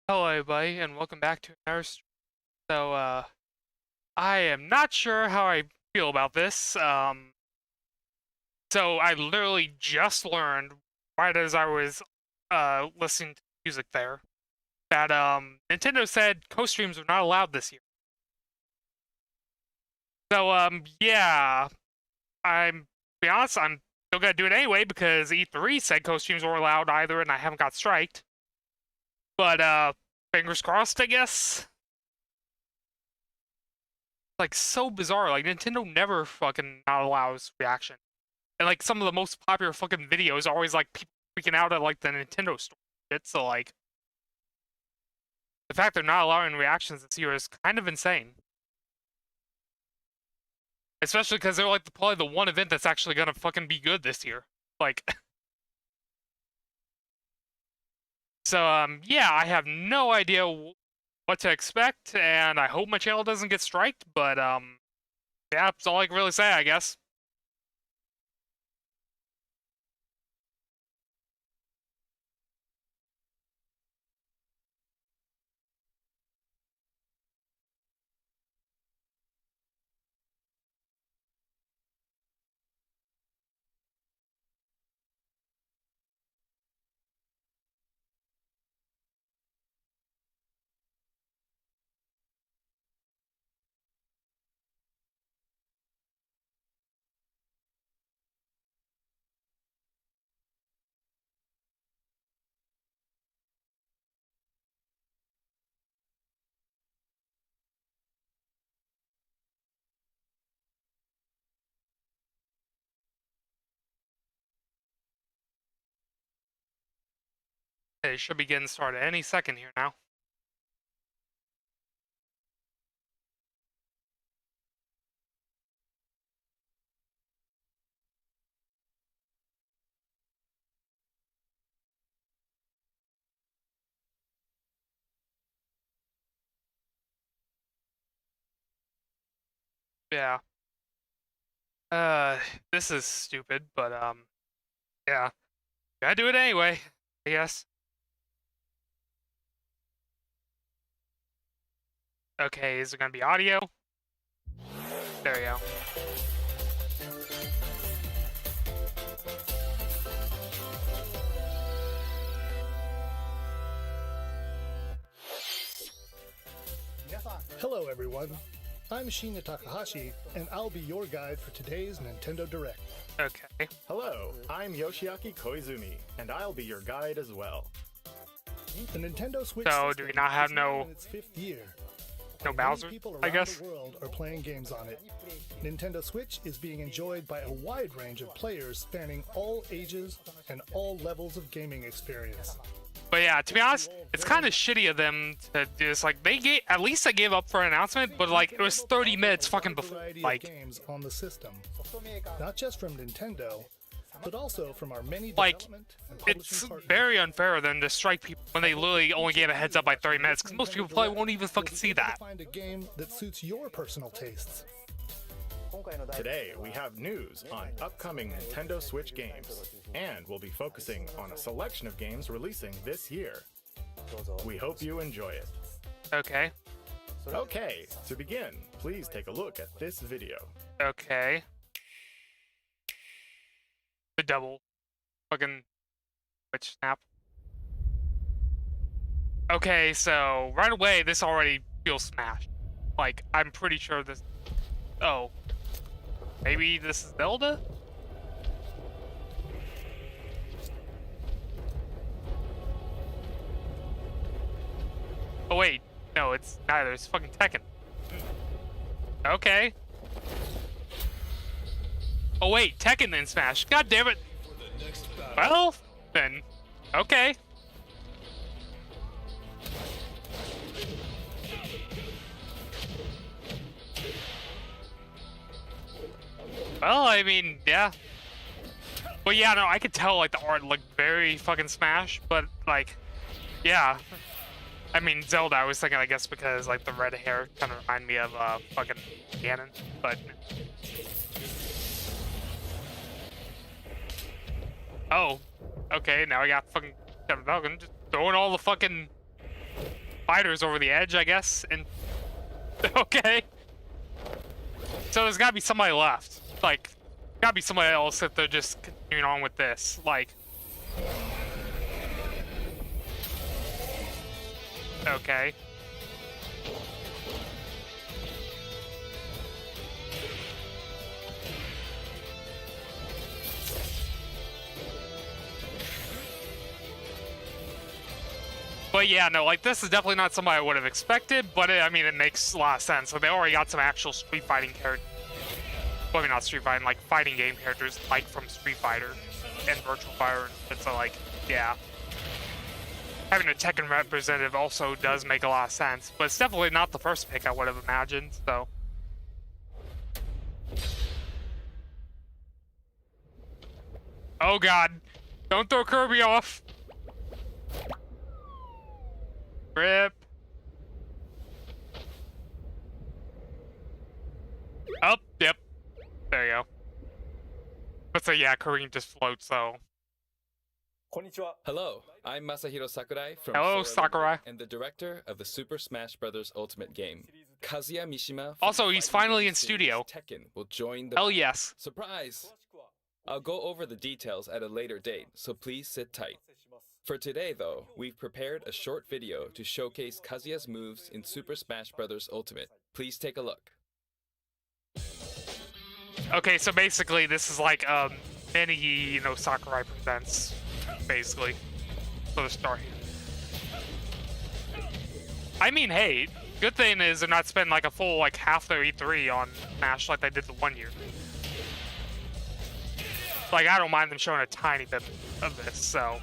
Hello, everybody, and welcome back to another stream. So, I am not sure how I feel about this. So I literally just learned, right as I was, listening to music there, that, Nintendo said co-streams are not allowed this year. So, yeah, to be honest, I'm still gonna do it anyway because E3 said co-streams weren't allowed either, and I haven't got striked. But, fingers crossed, I guess. Like so bizarre. Like Nintendo never fucking not allows reaction, and like some of the most popular fucking videos are always like people freaking out at like the Nintendo store. So like the fact they're not allowing reactions this year is kind of insane. Especially because they're like probably the one event that's actually gonna fucking be good this year. Like, so yeah, I have no idea what to expect, and I hope my channel doesn't get striked. But yeah, that's all I can really say, I guess. It should be getting started any second here now. Yeah. Uh, this is stupid, but yeah, gotta do it anyway, I guess. Okay, is it gonna be audio? There we go. Hello everyone, I'm Shinya Takahashi, and I'll be your guide for today's Nintendo Direct. Okay. Hello, I'm Yoshiaki Koizumi, and I'll be your guide as well. The Nintendo Switch So, system do we not have is now no- in its 5th year. No Many Bowser, people I around guess? the world are playing games on it. Nintendo Switch is being enjoyed by a wide range of players spanning all ages and all levels of gaming experience. But yeah, to be honest, it's kind of shitty of them to do this. Like, at least they gave up for an announcement, but like, it was 30 minutes fucking before, Variety of like, games on the system, not just from Nintendo, but also from our many Like, development and publishing it's partners. very unfair of them to strike people when they literally only gave a heads up by 30 minutes, because most people probably won't even fucking see that. Find a game that suits your personal tastes. Today, we have news on upcoming Nintendo Switch games, and we'll be focusing on a selection of games releasing this year. We hope you enjoy it. Okay. Okay, to begin, please take a look at this video. Okay. The double fucking Twitch snap. Okay, so right away this already feels smashed. Like, I'm pretty sure this. Oh. Maybe this is Zelda? Oh wait, no, it's neither. It's fucking Tekken. Okay. Oh wait, Tekken then Smash. God damn it. Well, then, okay. Well, I mean, yeah. But yeah, no, I could tell like the art looked very fucking Smash, but like, yeah. I mean, Zelda, I was thinking, I guess, because like the red hair kind of remind me of fucking Ganon, but. Oh, okay, now I got fucking Kevin Falcon just throwing all the fucking fighters over the edge, I guess. And okay. So there's gotta be somebody left. Like, gotta be somebody else if they're just continuing on with this. Like, okay. But yeah, no, like, this is definitely not somebody I would have expected, but I mean, it makes a lot of sense. So they already got some actual Street Fighting characters. Well, I mean, not Street Fighting, like, fighting game characters, like, from Street Fighter and Virtual Fire. And so, like, yeah. Having a Tekken representative also does make a lot of sense, but it's definitely not the first pick I would have imagined, so. Oh god, don't throw Kirby off. Rip. Oh, yep. There you go. But so yeah, Kirby can just float, so. Hello, I'm Masahiro Sakurai from Hello, Sora Sakurai. and the director of the Super Smash Bros. Ultimate game. Kazuya Mishima. Also, from he's fighting finally game in series studio. Tekken will join the Hell yes. surprise. I'll go over the details at a later date, so please sit tight. For today, though, we've prepared a short video to showcase Kazuya's moves in Super Smash Bros. Ultimate. Please take a look. Okay, so basically this is like mini, you know, Sakurai presents, basically, for the story. I mean, hey, good thing is they're not spending like a full like half their E3 on Smash like they did the one year. Like, I don't mind them showing a tiny bit of this, so,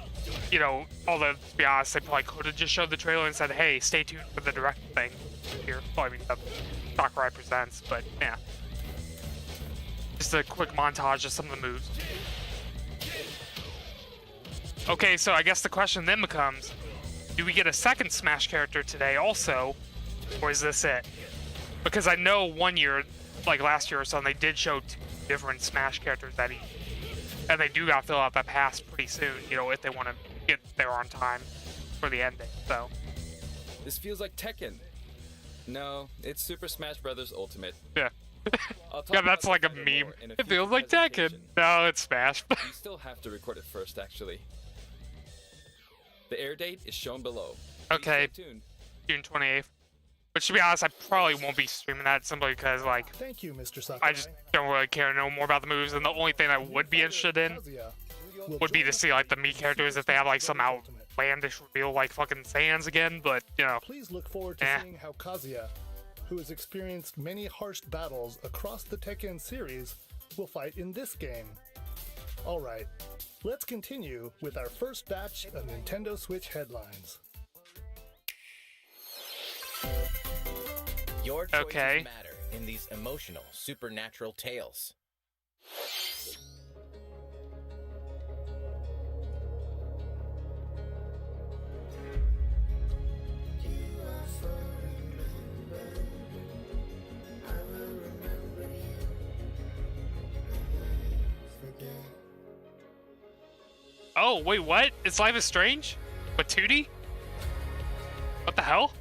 you know, although, to be honest, they probably could have just showed the trailer and said, hey, stay tuned for the direct thing here. Well, I mean, the Sakurai presents, but yeah. Just a quick montage of some of the moves. Okay, so I guess the question then becomes, do we get a second Smash character today also, or is this it? Because I know one year, like last year or so, they did show 2 different Smash characters that and they do got to fill out that pass pretty soon, you know, if they want to get there on time for the ending, so. This feels like Tekken. No, it's Super Smash Bros. Ultimate. Yeah. I'll talk Yeah, about that's this like a further meme. more in a It future feels like Tekken. presentation. No, it's Smash. You still have to record it first, actually. The air date is shown below. Please Okay. stay tuned. June 28th. But to be honest, I probably won't be streaming that simply because, like, Thank you, Mr. Sakurai. I just don't really care to know more about the moves, and the only thing I would be interested in Kazuya will would be join to us see, like, the Mii characters if they have, like, some Ultimate. outlandish reveal, like, fucking Saiyans again, but, you know. Please look forward to Eh. seeing how Kazuya, who has experienced many harsh battles across the Tekken series, will fight in this game. Alright, let's continue with our first batch of Nintendo Switch headlines. Your choices Okay. matter in these emotional, supernatural tales. Oh, wait, what? It's Life is Strange? But 2D? What the hell?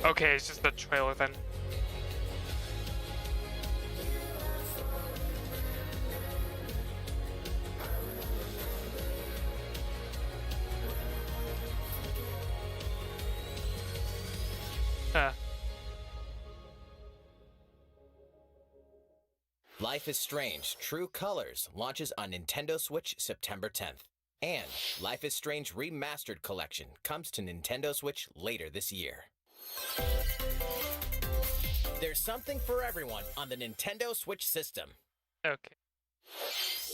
Okay, it's just the trailer then. Life is Strange True Colors launches on Nintendo Switch September 10th. And Life is Strange Remastered Collection comes to Nintendo Switch later this year. There's something for everyone on the Nintendo Switch system. Okay.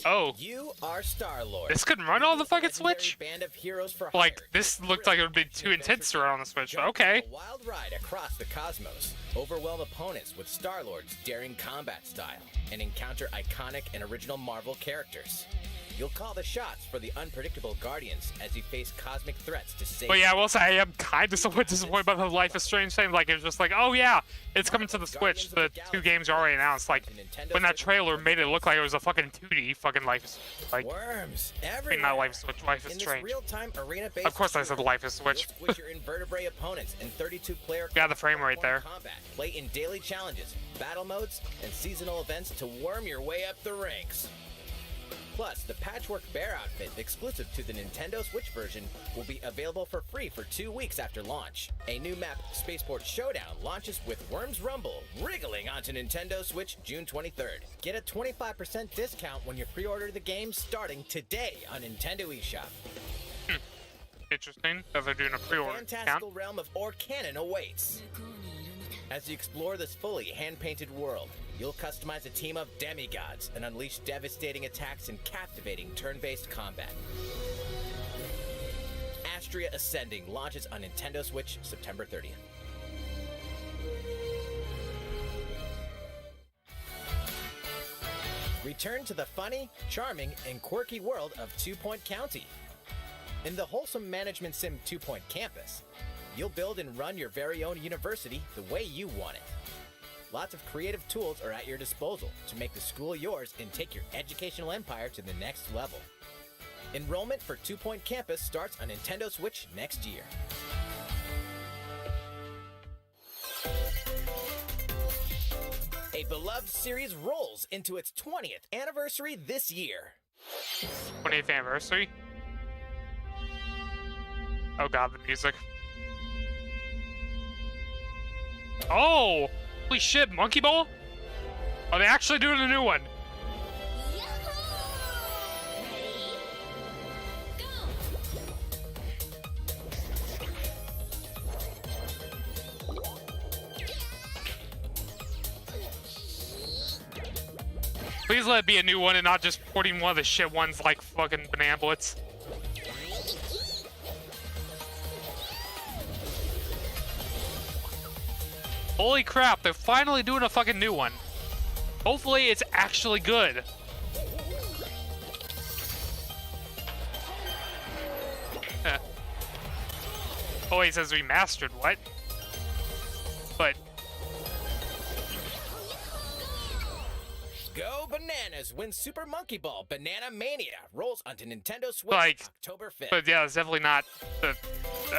Oh, You are Star-Lord. this could run on the fucking Legendary Switch? Band of heroes for Like, hire. this looked like it would be too intense to run on the Switch, but okay. A wild ride across the cosmos. Overwhelm opponents with Star-Lord's daring combat style and encounter iconic and original Marvel characters. You'll call the shots for the unpredictable Guardians as you face cosmic threats to save. But yeah, I will say I am kind of somewhat disappointed by the Life is Strange thing. Like, it's just like, oh yeah, it's coming to the Switch. The 2 games are already announced. Like, when that trailer made it look like it was a fucking 2D fucking Life, like, Worms I everywhere. mean, not Life is Switch, Life is In this Strange. real-time arena-based Of course I said Life is Switch. You'll switch your invertebrate opponents in 32-player Yeah, the frame rate there. combat. Play in daily challenges, battle modes, and seasonal events to worm your way up the ranks. Plus, the Patchwork Bear outfit, exclusive to the Nintendo Switch version, will be available for free for 2 weeks after launch. A new map, Spaceport Showdown, launches with Worms Rumble, wriggling onto Nintendo Switch June 23rd. Get a 25% discount when you pre-order the game starting today on Nintendo eShop. Interesting that they're doing a pre-order count. Fantastical realm of Orcanon awaits. As you explore this fully hand-painted world, you'll customize a team of demigods and unleash devastating attacks and captivating turn-based combat. Astria Ascending launches on Nintendo Switch September 30th. Return to the funny, charming, and quirky world of 2 Point County. In the wholesome management sim 2 Point Campus, you'll build and run your very own university the way you want it. Lots of creative tools are at your disposal to make the school yours and take your educational empire to the next level. Enrollment for 2 Point Campus starts on Nintendo Switch next year. A beloved series rolls into its 20th anniversary this year. 20th anniversary. Oh god, the music. Oh! Holy shit, Monkey Ball? Are they actually doing a new one? Please let it be a new one and not just porting one of the shit ones like fucking Banana Blitz. Holy crap, they're finally doing a fucking new one. Hopefully it's actually good. Oh, he says remastered, what? But Go bananas when Super Monkey Ball Banana Mania rolls onto Nintendo Switch Like, October 5th. but yeah, it's definitely not the...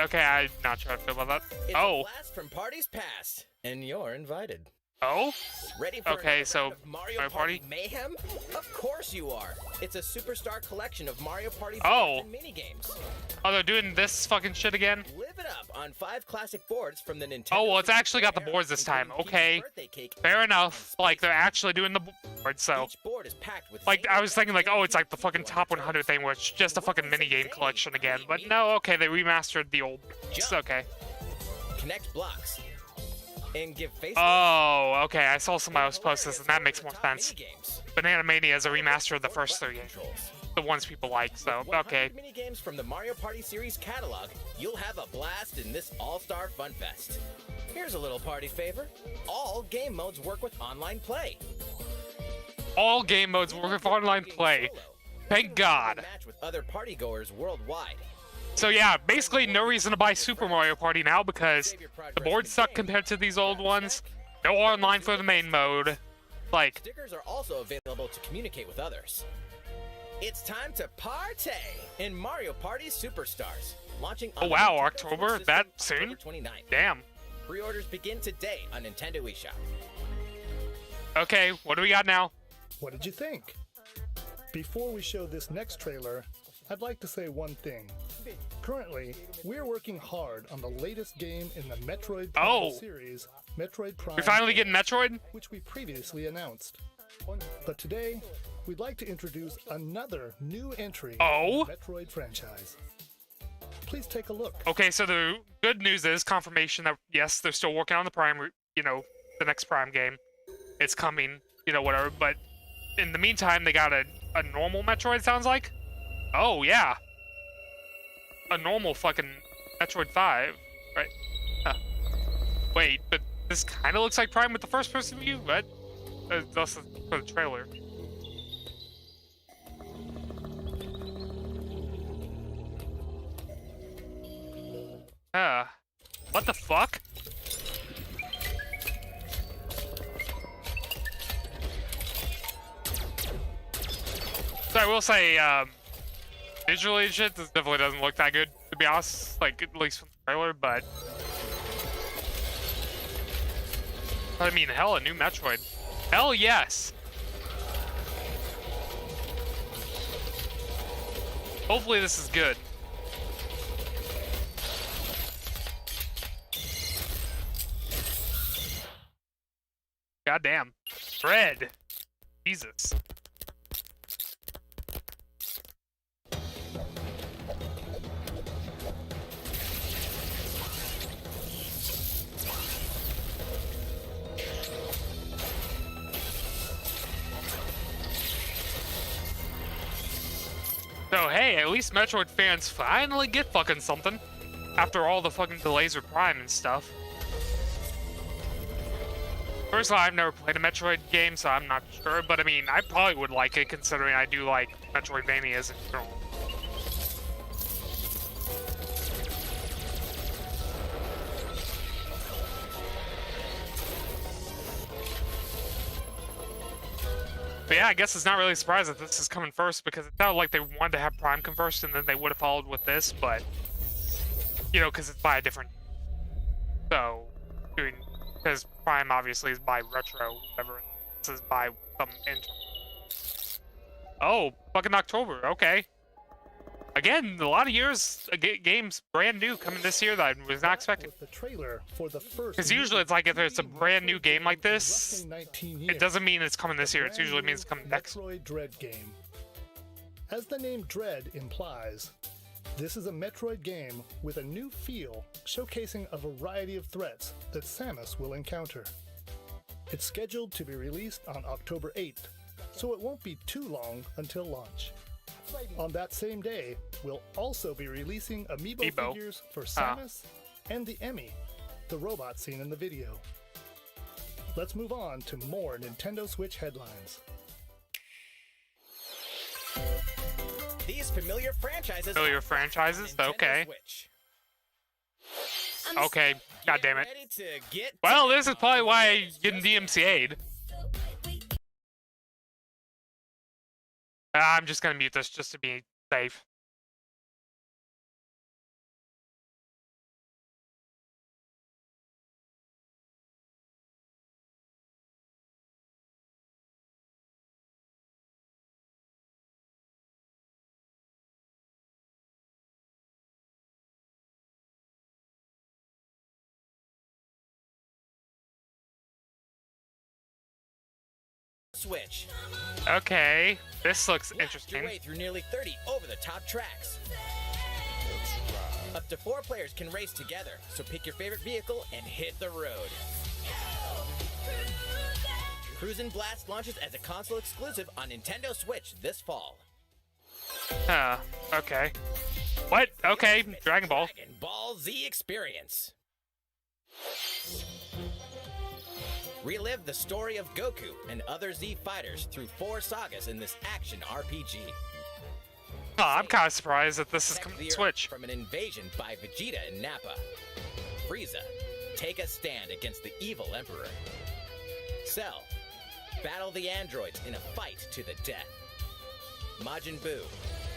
Okay, I'm not sure how to feel about that. It's Oh. a blast from parties past, and you're invited. Oh? Ready for Okay, another so round of Mario Mario Party Party? mayhem? Of course you are. It's a superstar collection of Mario Party Oh. boards and minigames. Oh, they're doing this fucking shit again? Live it up on 5 classic boards from the Nintendo. Oh, well, it's 64 actually got the era, boards this time. including Okay. Peach's birthday cake Fair and enough. Like, they're Space. actually doing the board, so... Each board is packed with Like, same I was thinking, like, oh, it's like the games fucking top 100 thing, where it's just a fucking minigame collection again. But no, okay, they remastered the old... It's okay. Connect blocks. And give face. Oh, okay, I saw somebody else post this, and that makes more sense. Minigames. Banana Mania is a remaster of the first 3 games. Controls. The ones people like, so, okay. 100 minigames from the Mario Party series catalog. You'll have a blast in this all-star fun fest. Here's a little party favor. All game modes work with online play. All game modes work with online play. Thank God. Match with other partygoers worldwide. So yeah, basically no reason to buy Super Mario Party now because the boards suck compared to these old ones. No online for the main mode. Like, Stickers are also available to communicate with others. It's time to party in Mario Party Superstars. Launching on oh wow, Nintendo October? Switch That system soon? October 29th. Damn. Pre-orders begin today on Nintendo eShop. Okay, what do we got now? What did you think? Before we show this next trailer, I'd like to say one thing. Currently, we're working hard on the latest game in the Metroid Prime series, Metroid Prime, We finally getting Metroid? which we previously announced. But today, we'd like to introduce another new entry Oh? in the Metroid franchise. Please take a look. Okay, so the good news is confirmation that yes, they're still working on the Prime, you know, the next Prime game. It's coming, you know, whatever. But in the meantime, they got a normal Metroid, sounds like? Oh, yeah. A normal fucking Metroid 5, right? Huh. Wait, but this kind of looks like Prime with the first-person view, right? That's for the trailer. What the fuck? So I will say, visually shit, this definitely doesn't look that good, to be honest. Like, at least from the trailer, but... I mean, hell, a new Metroid. Hell yes! Hopefully this is good. Goddamn. Bread. Jesus. So hey, at least Metroid fans finally get fucking something. After all the fucking delays with Prime and stuff. Personally, I've never played a Metroid game, so I'm not sure, but I mean, I probably would like it considering I do like Metroidvanias in general. But yeah, I guess it's not really a surprise that this is coming first because it sounded like they wanted to have Prime come first and then they would have followed with this, but, you know, because it's by a different... So, because Prime obviously is by Retro, whatever. This is by some internal. Oh, fucking October, okay. Again, a lot of years, games brand new coming this year that I was not expecting. The trailer for the first Because usually it's like if it's a brand new game like this, it doesn't mean it's coming this year. It usually means it's coming next. Metroid Dread game. As the name Dread implies, this is a Metroid game with a new feel, showcasing a variety of threats that Samus will encounter. It's scheduled to be released on October 8th, so it won't be too long until launch. On that same day, we'll also be releasing amiibo figures for Samus and the Emmy, the robot seen in the video. Let's move on to more Nintendo Switch headlines. These familiar franchises. Okay. Switch. Okay, god damn it. Ready to get Well, this is probably why I get DMCA'd. I'm just gonna mute this just to be safe. Switch. Okay, this looks Blast interesting. your way through nearly 30 over-the-top tracks. Up to 4 players can race together, so pick your favorite vehicle and hit the road. Cruisin' Blast launches as a console exclusive on Nintendo Switch this fall. Okay. What? Okay, Dragon Ball. Dragon Ball Z Experience. Relive the story of Goku and other Z fighters through 4 sagas in this action RPG. Oh, I'm kind of surprised that this is coming to Switch. From an invasion by Vegeta and Nappa. Frieza, take a stand against the evil Emperor. Cell, battle the androids in a fight to the death. Majin Buu,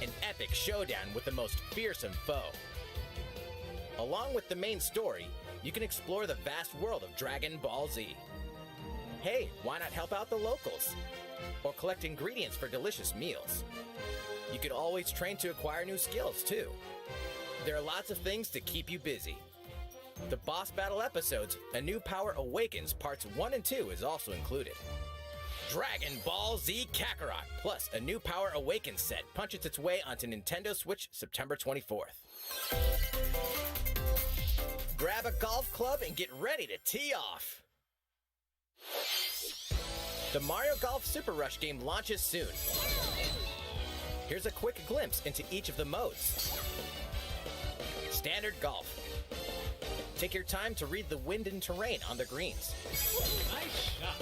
an epic showdown with the most fearsome foe. Along with the main story, you can explore the vast world of Dragon Ball Z. Hey, why not help out the locals? Or collect ingredients for delicious meals. You could always train to acquire new skills, too. There are lots of things to keep you busy. The boss battle episodes, A New Power Awakens Parts 1 and 2 is also included. Dragon Ball Z Kakarot, plus a New Power Awakens set punches its way onto Nintendo Switch September 24th. Grab a golf club and get ready to tee off. The Mario Golf Super Rush game launches soon. Here's a quick glimpse into each of the modes. Standard Golf. Take your time to read the wind and terrain on the greens. Nice shot.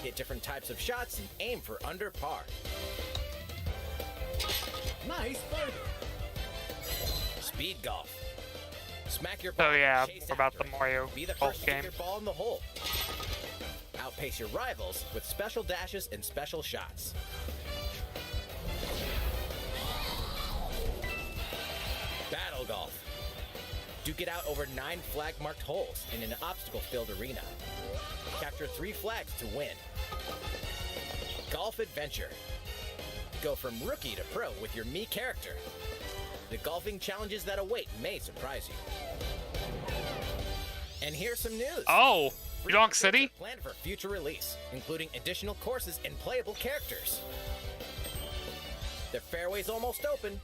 Hit different types of shots and aim for under par. Nice birdie. Speed golf. Smack your So ball, yeah, chase about after the it. Mario Be the golf first to get game. your ball in the hole. Outpace your rivals with special dashes and special shots. Battle golf. Duke it out over 9 flag-marked holes in an obstacle-filled arena. Capture 3 flags to win. Golf adventure. Go from rookie to pro with your Mii character. The golfing challenges that await may surprise you. And here's some news. Oh, Free Udon updates City? are planned for future release, including additional courses and playable characters. The fairway's almost open,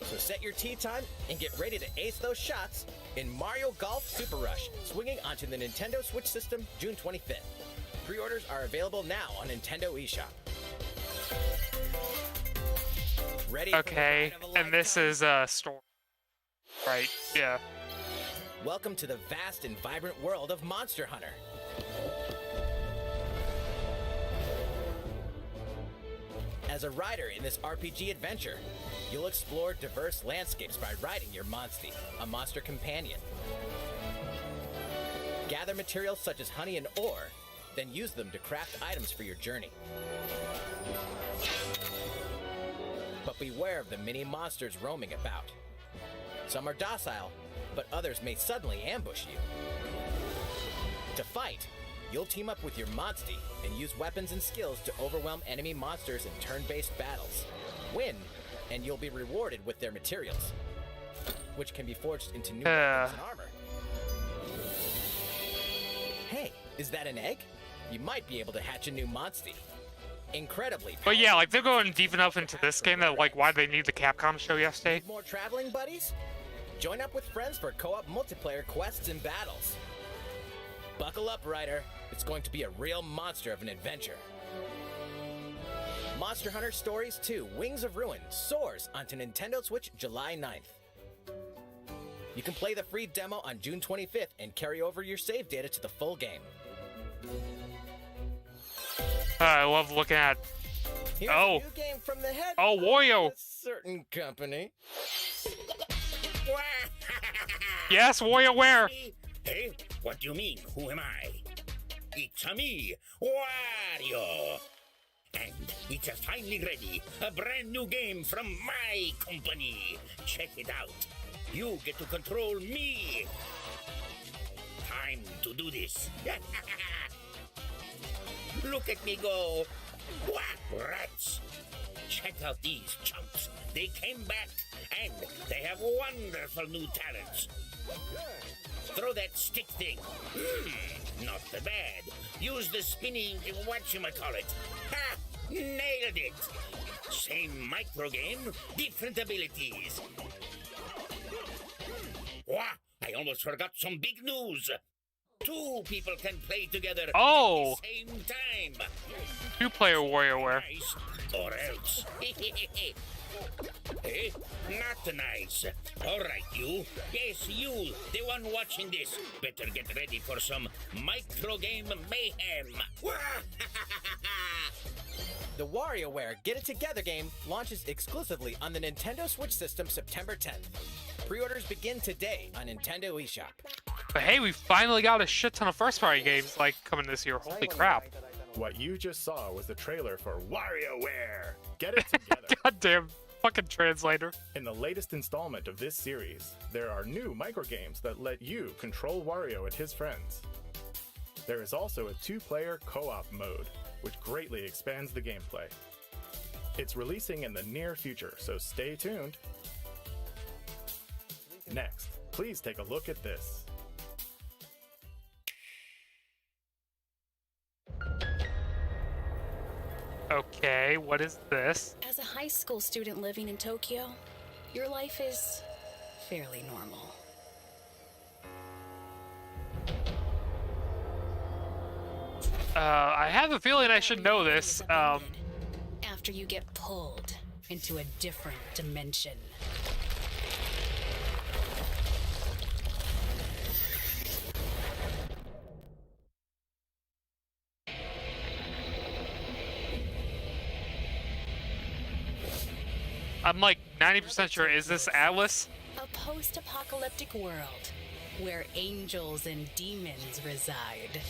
so set your tee time and get ready to ace those shots in Mario Golf Super Rush, swinging onto the Nintendo Switch system June 25th. Pre-orders are available now on Nintendo eShop. Ready for the Okay, ride of a and this lifetime? is a story. Right, yeah. Welcome to the vast and vibrant world of Monster Hunter. As a rider in this RPG adventure, you'll explore diverse landscapes by riding your Monstie, a monster companion. Gather materials such as honey and ore, then use them to craft items for your journey. But beware of the many monsters roaming about. Some are docile, but others may suddenly ambush you. To fight, you'll team up with your Monstie and use weapons and skills to overwhelm enemy monsters in turn-based battles. Win, and you'll be rewarded with their materials, which can be forged into new weapons and armor. Hey, is that an egg? You might be able to hatch a new Monstie. Incredibly. But yeah, like they're going deep enough into this game that like why they need the Capcom show yesterday. Need more traveling buddies? Join up with friends for co-op multiplayer quests and battles. Buckle up, Ryder. It's going to be a real monster of an adventure. Monster Hunter Stories 2 Wings of Ruin soars onto Nintendo Switch July 9th. You can play the free demo on June 25th and carry over your save data to the full game. I love looking at. Here's Oh. a new game from the head Oh, of Wario. a certain company. Yes, WarioWare. Hey, what do you mean? Who am I? It's a me, Wario. And it's finally ready. A brand new game from my company. Check it out. You get to control me. Time to do this. Look at me go. Wah, rats. Check out these chumps. They came back and they have wonderful new talents. Throw that stick thing. Not so bad. Use the spinning whatchamacallit. Ha! Nailed it. Same micro game, different abilities. Wah! I almost forgot some big news. 2 people can play together Oh. at the same time. 2-player WarioWare. Nice or else. Eh? Not nice. All right, you. Yes, you, the one watching this. Better get ready for some micro game mayhem. The WarioWare Get It Together game launches exclusively on the Nintendo Switch system September 10th. Pre-orders begin today on Nintendo eShop. But hey, we finally got a shit ton of first-party games like coming this year. Holy crap! What you just saw was the trailer for WarioWare. Get it together. Goddamn fucking translator. In the latest installment of this series, there are new microgames that let you control Wario and his friends. There is also a 2-player co-op mode, which greatly expands the gameplay. It's releasing in the near future, so stay tuned. Next, please take a look at this. Okay, what is this? As a high school student living in Tokyo, your life is fairly normal. I have a feeling I should know this. After you get pulled into a different dimension. I'm like 90% sure. Is this Atlas? A post-apocalyptic world where angels and demons reside.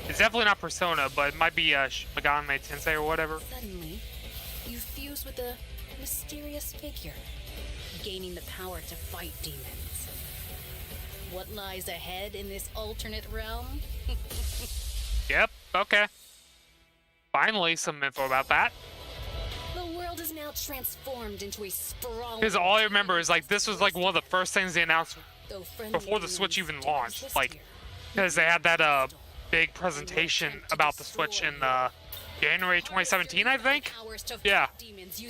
It's definitely not Persona, but it might be Megami Tensei or whatever. Suddenly, you fuse with a mysterious figure, gaining the power to fight demons. What lies ahead in this alternate realm? Yep, okay. Finally, some info about that. The world is now transformed into a sprawling... Because all I remember is, like, this was, like, one of the first things they announced though friendly before the Switch enemies even do launched. persist Like, here. because they had that, big presentation about the Switch in, January 2017, I think? Yeah.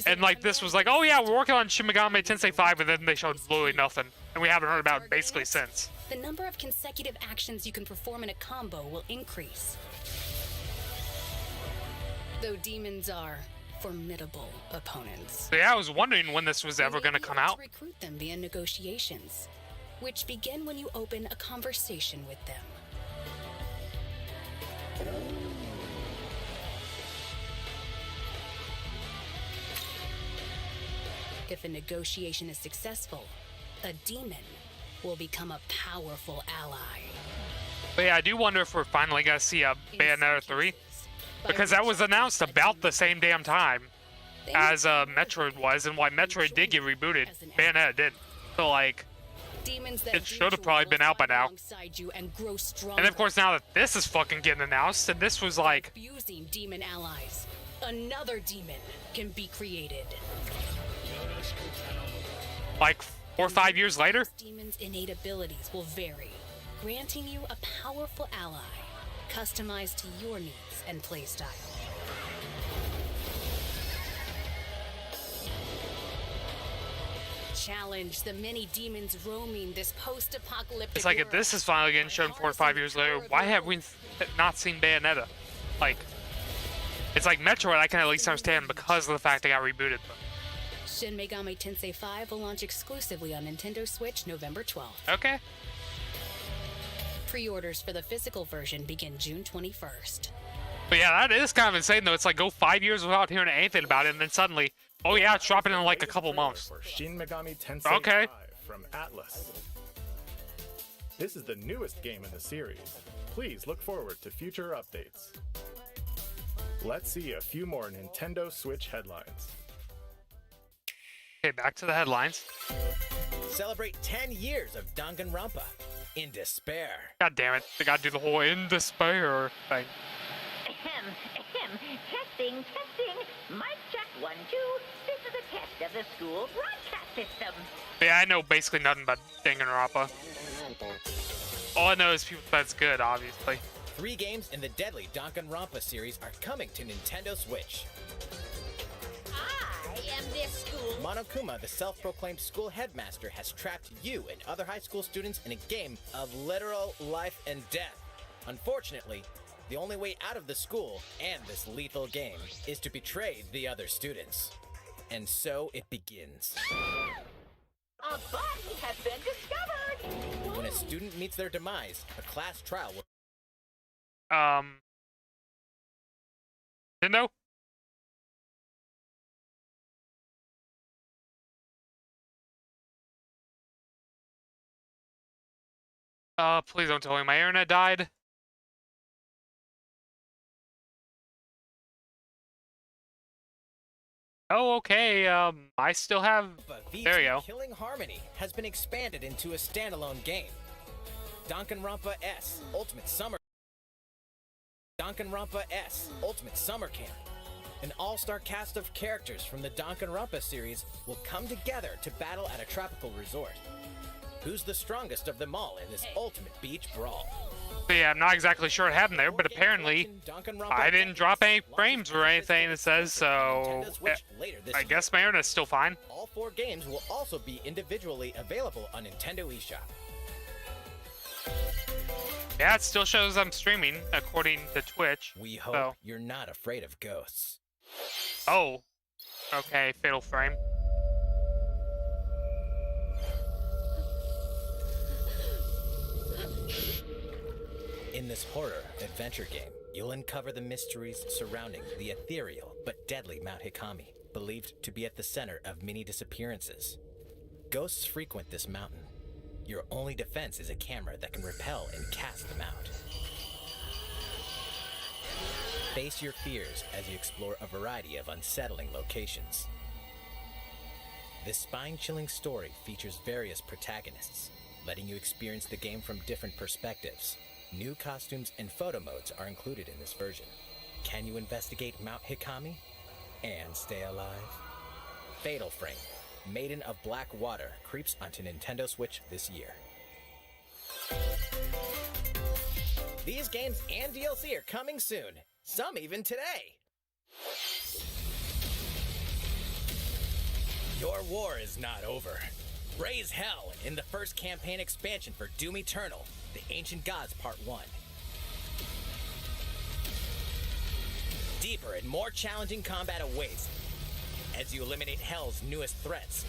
And, like, this was like, oh yeah, we're working on Shin Megami Tensei 5, and then they showed literally nothing. And we haven't heard about it basically since. The number of consecutive actions you can perform in a combo will increase. Though demons are formidable opponents. So yeah, I was wondering when this was ever going to come out. To recruit them via negotiations, which begin when you open a conversation with them. If a negotiation is successful, a demon will become a powerful ally. But yeah, I do wonder if we're finally going to see a Bayonetta 3. Because that was announced about the same damn time as Metroid was, and why Metroid did get rebooted, Bayonetta didn't. So, like, it should have probably been out by now. And of course, now that this is fucking getting announced, and this was like... Abusing demon allies, another demon can be created. Like 4 or 5 years later? Demon's innate abilities will vary, granting you a powerful ally, customized to your needs and playstyle. Challenge the many demons roaming this post-apocalyptic It's like, if world. this is finally getting shown 4 or 5 years later, why have we not seen Bayonetta? Like, it's like Metroid, I can at least understand because of the fact they got rebooted. Shin Megami Tensei 5 will launch exclusively on Nintendo Switch November 12th. Okay. Pre-orders for the physical version begin June 21st. But yeah, that is kind of insane though. It's like, go 5 years without hearing anything about it, and then suddenly, oh yeah, it's dropping in like a couple months. For Shin Megami Tensei Okay. 5 from Atlas. This is the newest game in the series. Please look forward to future updates. Let's see a few more Nintendo Switch headlines. Okay, back to the headlines. Celebrate 10 years of Danganronpa in despair. God damn it, they gotta do the whole in despair thing. Testing. Mic check 1, 2. This is a test of the school broadcast system. Yeah, I know basically nothing about Danganronpa. All I know is people said it's good, obviously. 3 games in the deadly Danganronpa series are coming to Nintendo Switch. I am this school. Monokuma, the self-proclaimed school headmaster, has trapped you and other high school students in a game of literal life and death. Unfortunately, the only way out of the school and this lethal game is to betray the other students. And so it begins. A body has been discovered. When a student meets their demise, a class trial will... Nintendo? Please don't tell me my internet died. Oh, okay, I still have... There you go. Killing Harmony has been expanded into a standalone game. Danganronpa S Ultimate Summer Camp. An all-star cast of characters from the Danganronpa series will come together to battle at a tropical resort. Who's the strongest of them all in this ultimate beach brawl? Yeah, I'm not exactly sure what happened there, but apparently I didn't drop any frames or anything it says, so I guess my internet's still fine. All 4 games will also be individually available on Nintendo eShop. Yeah, it still shows I'm streaming, according to Twitch. We hope so. you're not afraid of ghosts. Oh. Okay, Fatal Frame. In this horror adventure game, you'll uncover the mysteries surrounding the ethereal but deadly Mount Hikami, believed to be at the center of many disappearances. Ghosts frequent this mountain. Your only defense is a camera that can repel and cast them out. Face your fears as you explore a variety of unsettling locations. This spine-chilling story features various protagonists, letting you experience the game from different perspectives. New costumes and photo modes are included in this version. Can you investigate Mount Hikami and stay alive? Fatal Frame, Maiden of Black Water, creeps onto Nintendo Switch this year. These games and DLC are coming soon, some even today. Your war is not over. Raise hell in the first campaign expansion for Doom Eternal, The Ancient Gods Part 1. Deeper and more challenging combat awaits as you eliminate Hell's newest threats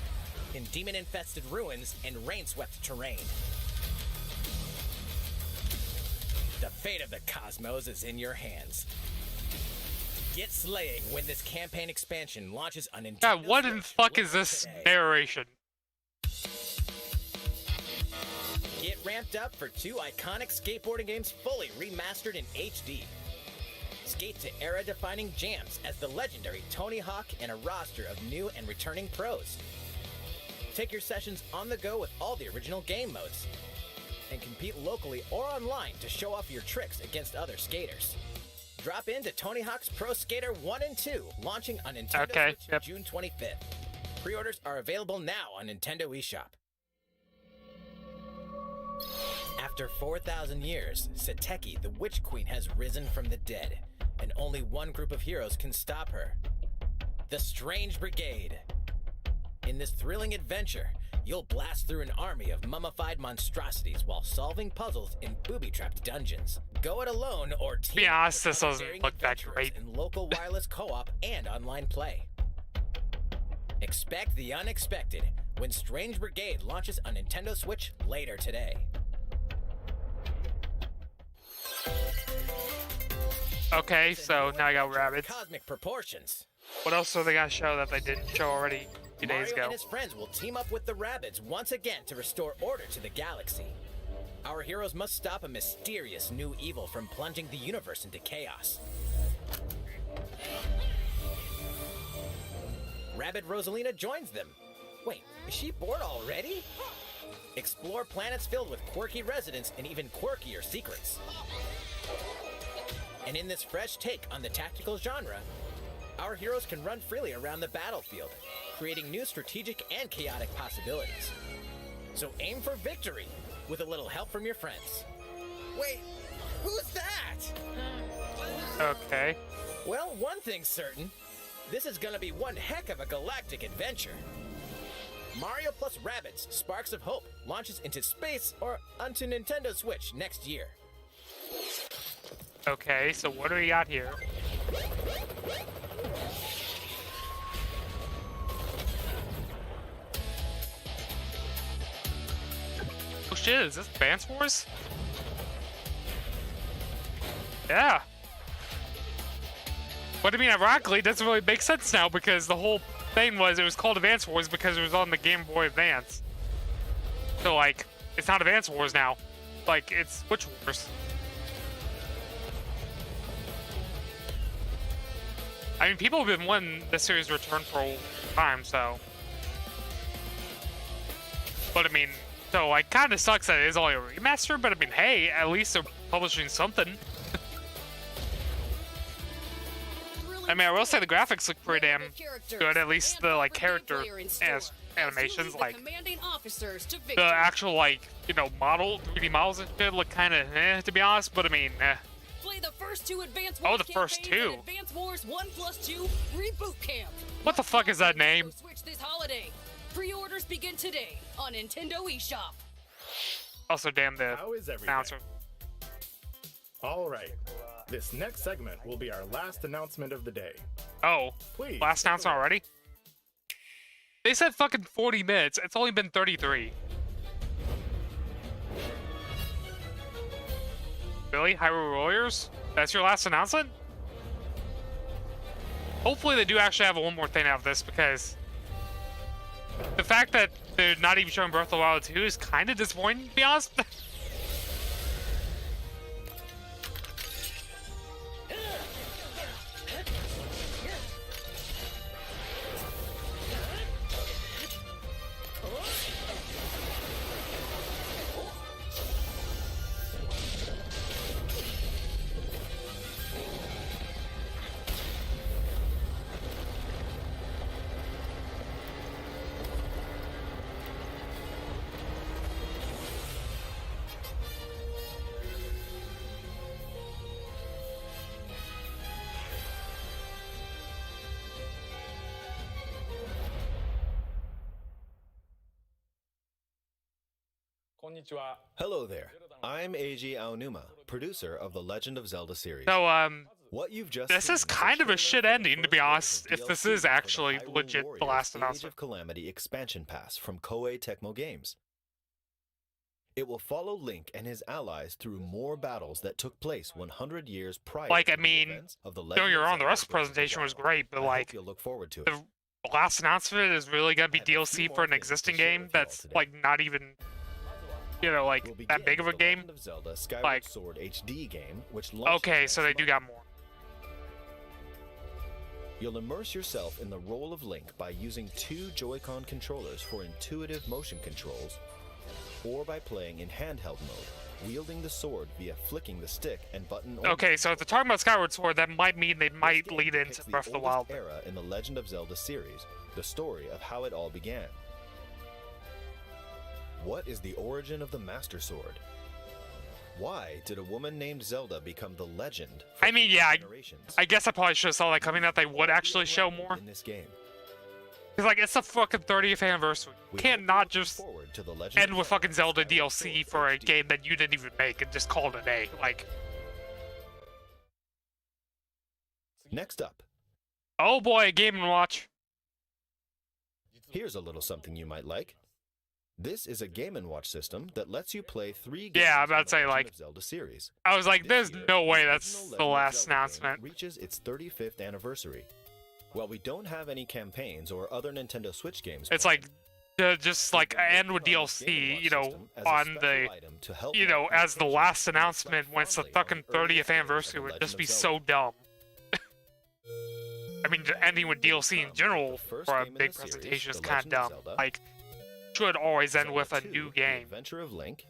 in demon-infested ruins and rain-swept terrain. The fate of the cosmos is in your hands. Get slaying when this campaign expansion launches on Nintendo God, what in the Switch fuck is later this today. narration? Get ramped up for 2 iconic skateboarding games fully remastered in HD. Skate to era-defining jams as the legendary Tony Hawk and a roster of new and returning pros. Take your sessions on the go with all the original game modes. And compete locally or online to show off your tricks against other skaters. Drop into Tony Hawk's Pro Skater 1 and 2, launching on Nintendo Okay, Switch yep. June 25th. Pre-orders are available now on Nintendo eShop. After 4,000 years, Sateki, the Witch Queen, has risen from the dead, and only one group of heroes can stop her. The Strange Brigade. In this thrilling adventure, you'll blast through an army of mummified monstrosities while solving puzzles in booby-trapped dungeons. Go it alone or team Be honest, with this doesn't daring look that adventurers great. in local wireless co-op and online play. Expect the unexpected when Strange Brigade launches on Nintendo Switch later today. Okay, so now I got rabbits. Cosmic proportions. What else are they gonna show that they didn't show already 2 days Mario ago? and his friends will team up with the Rabbids once again to restore order to the galaxy. Our heroes must stop a mysterious new evil from plunging the universe into chaos. Rabbid Rosalina joins them. Wait, is she bored already? Explore planets filled with quirky residents and even quirkier secrets. And in this fresh take on the tactical genre, our heroes can run freely around the battlefield, creating new strategic and chaotic possibilities. So aim for victory with a little help from your friends. Wait, who's that? Okay. Well, one thing's certain. This is gonna be one heck of a galactic adventure. Mario plus Rabbids Sparks of Hope launches into space or onto Nintendo Switch next year. Okay, so what do we got here? Oh shit, is this Advance Wars? Yeah. But I mean, ironically, it doesn't really make sense now because the whole thing was it was called Advance Wars because it was on the Game Boy Advance. So, like, it's not Advance Wars now. Like, it's Switch Wars. I mean, people have been wanting this series to return for a long time, so. But I mean, so, like, kind of sucks that it is only a remaster, but I mean, hey, at least they're publishing something. I mean, I will say the graphics look pretty damn good, at least the, like, character animations, like, the actual, like, you know, 3D models and shit look kind of to be honest, but I mean, Play the first 2 Advance Oh, Wars the first campaigns 2? at Advance Wars 1+2 Reboot Camp. What the fuck is that name? Switch this holiday. Pre-orders begin today on Nintendo eShop. Also, damn the How is everything? announcer. All right. This next segment will be our last announcement of the day. Oh, Please. last announcement already? They said fucking 40 minutes. It's only been 33. Really? Hyrule Warriors? That's your last announcement? Hopefully they do actually have one more thing out of this because The fact that they're not even showing Breath of the Wild 2 is kind of disappointing, to be honest. Hello there. I'm Eiji Aonuma, producer of the Legend of Zelda series. So, What you've just this seen is kind of a shit ending, to be honest, if this is DLC actually for the Hyrule legit the Warriors last Age announcement. of Calamity expansion pass from Koei Tecmo Games. It will follow Link and his allies through more battles that took place 100 years prior Like, to I the mean, events of the don't Legend get me of wrong, the Zelda rest of the Breath of the presentation was Wild. great, but I hope like, you'll look forward to it. the last announcement is really gonna be I have a few DLC more for an things to existing share game with you all that's today. like not even, you know, like We'll that begin big of a with the game. Legend of Zelda Skyward Like- Sword HD game, which launched Okay, next so they do month. got more. You'll immerse yourself in the role of Link by using 2 Joy-Con controllers for intuitive motion controls, or by playing in handheld mode, wielding the sword via flicking the stick and button. only. Okay, so if they're talking about Skyward Sword, that might mean they This might game lead depicts into Breath of the oldest Wild. era in the Legend of Zelda series, the story of how it all began. What is the origin of the Master Sword? Why did a woman named Zelda become the legend for I mean, future yeah, generations? I guess I probably should have saw that coming, that they would actually show more. in this game. Because, like, it's the fucking 30th anniversary. You We can't hope not you're looking just forward to the Legend end of with fucking Zelda Skyward DLC Sword for a HD. game that you didn't even make and just call it a day. Like, Next up, oh boy, a Game & Watch. here's a little something you might like. This is a Game & Watch system that lets you play 3 games Yeah, I'm about from to the say, Legend like, of Zelda series. I was like, This there's year, no way the that's original the Legend of last Zelda game announcement. reaches its 35th anniversary. While we don't have any campaigns or other Nintendo Switch games, It's planned, like, just like we've been end with working on this Game DLC, Watch you know, system as a on special the, item to help you know, mark as the occasion last and announcement reflect when it's the fondly on fucking the earliest 30th days of the anniversary would Legend just of be Zelda. so dumb. I mean, ending with DLC in general The first for a game in big the series, presentation is The kind of Legend of dumb. Zelda. Like, should always end Zelda with a 2, new The game. Adventure of Link,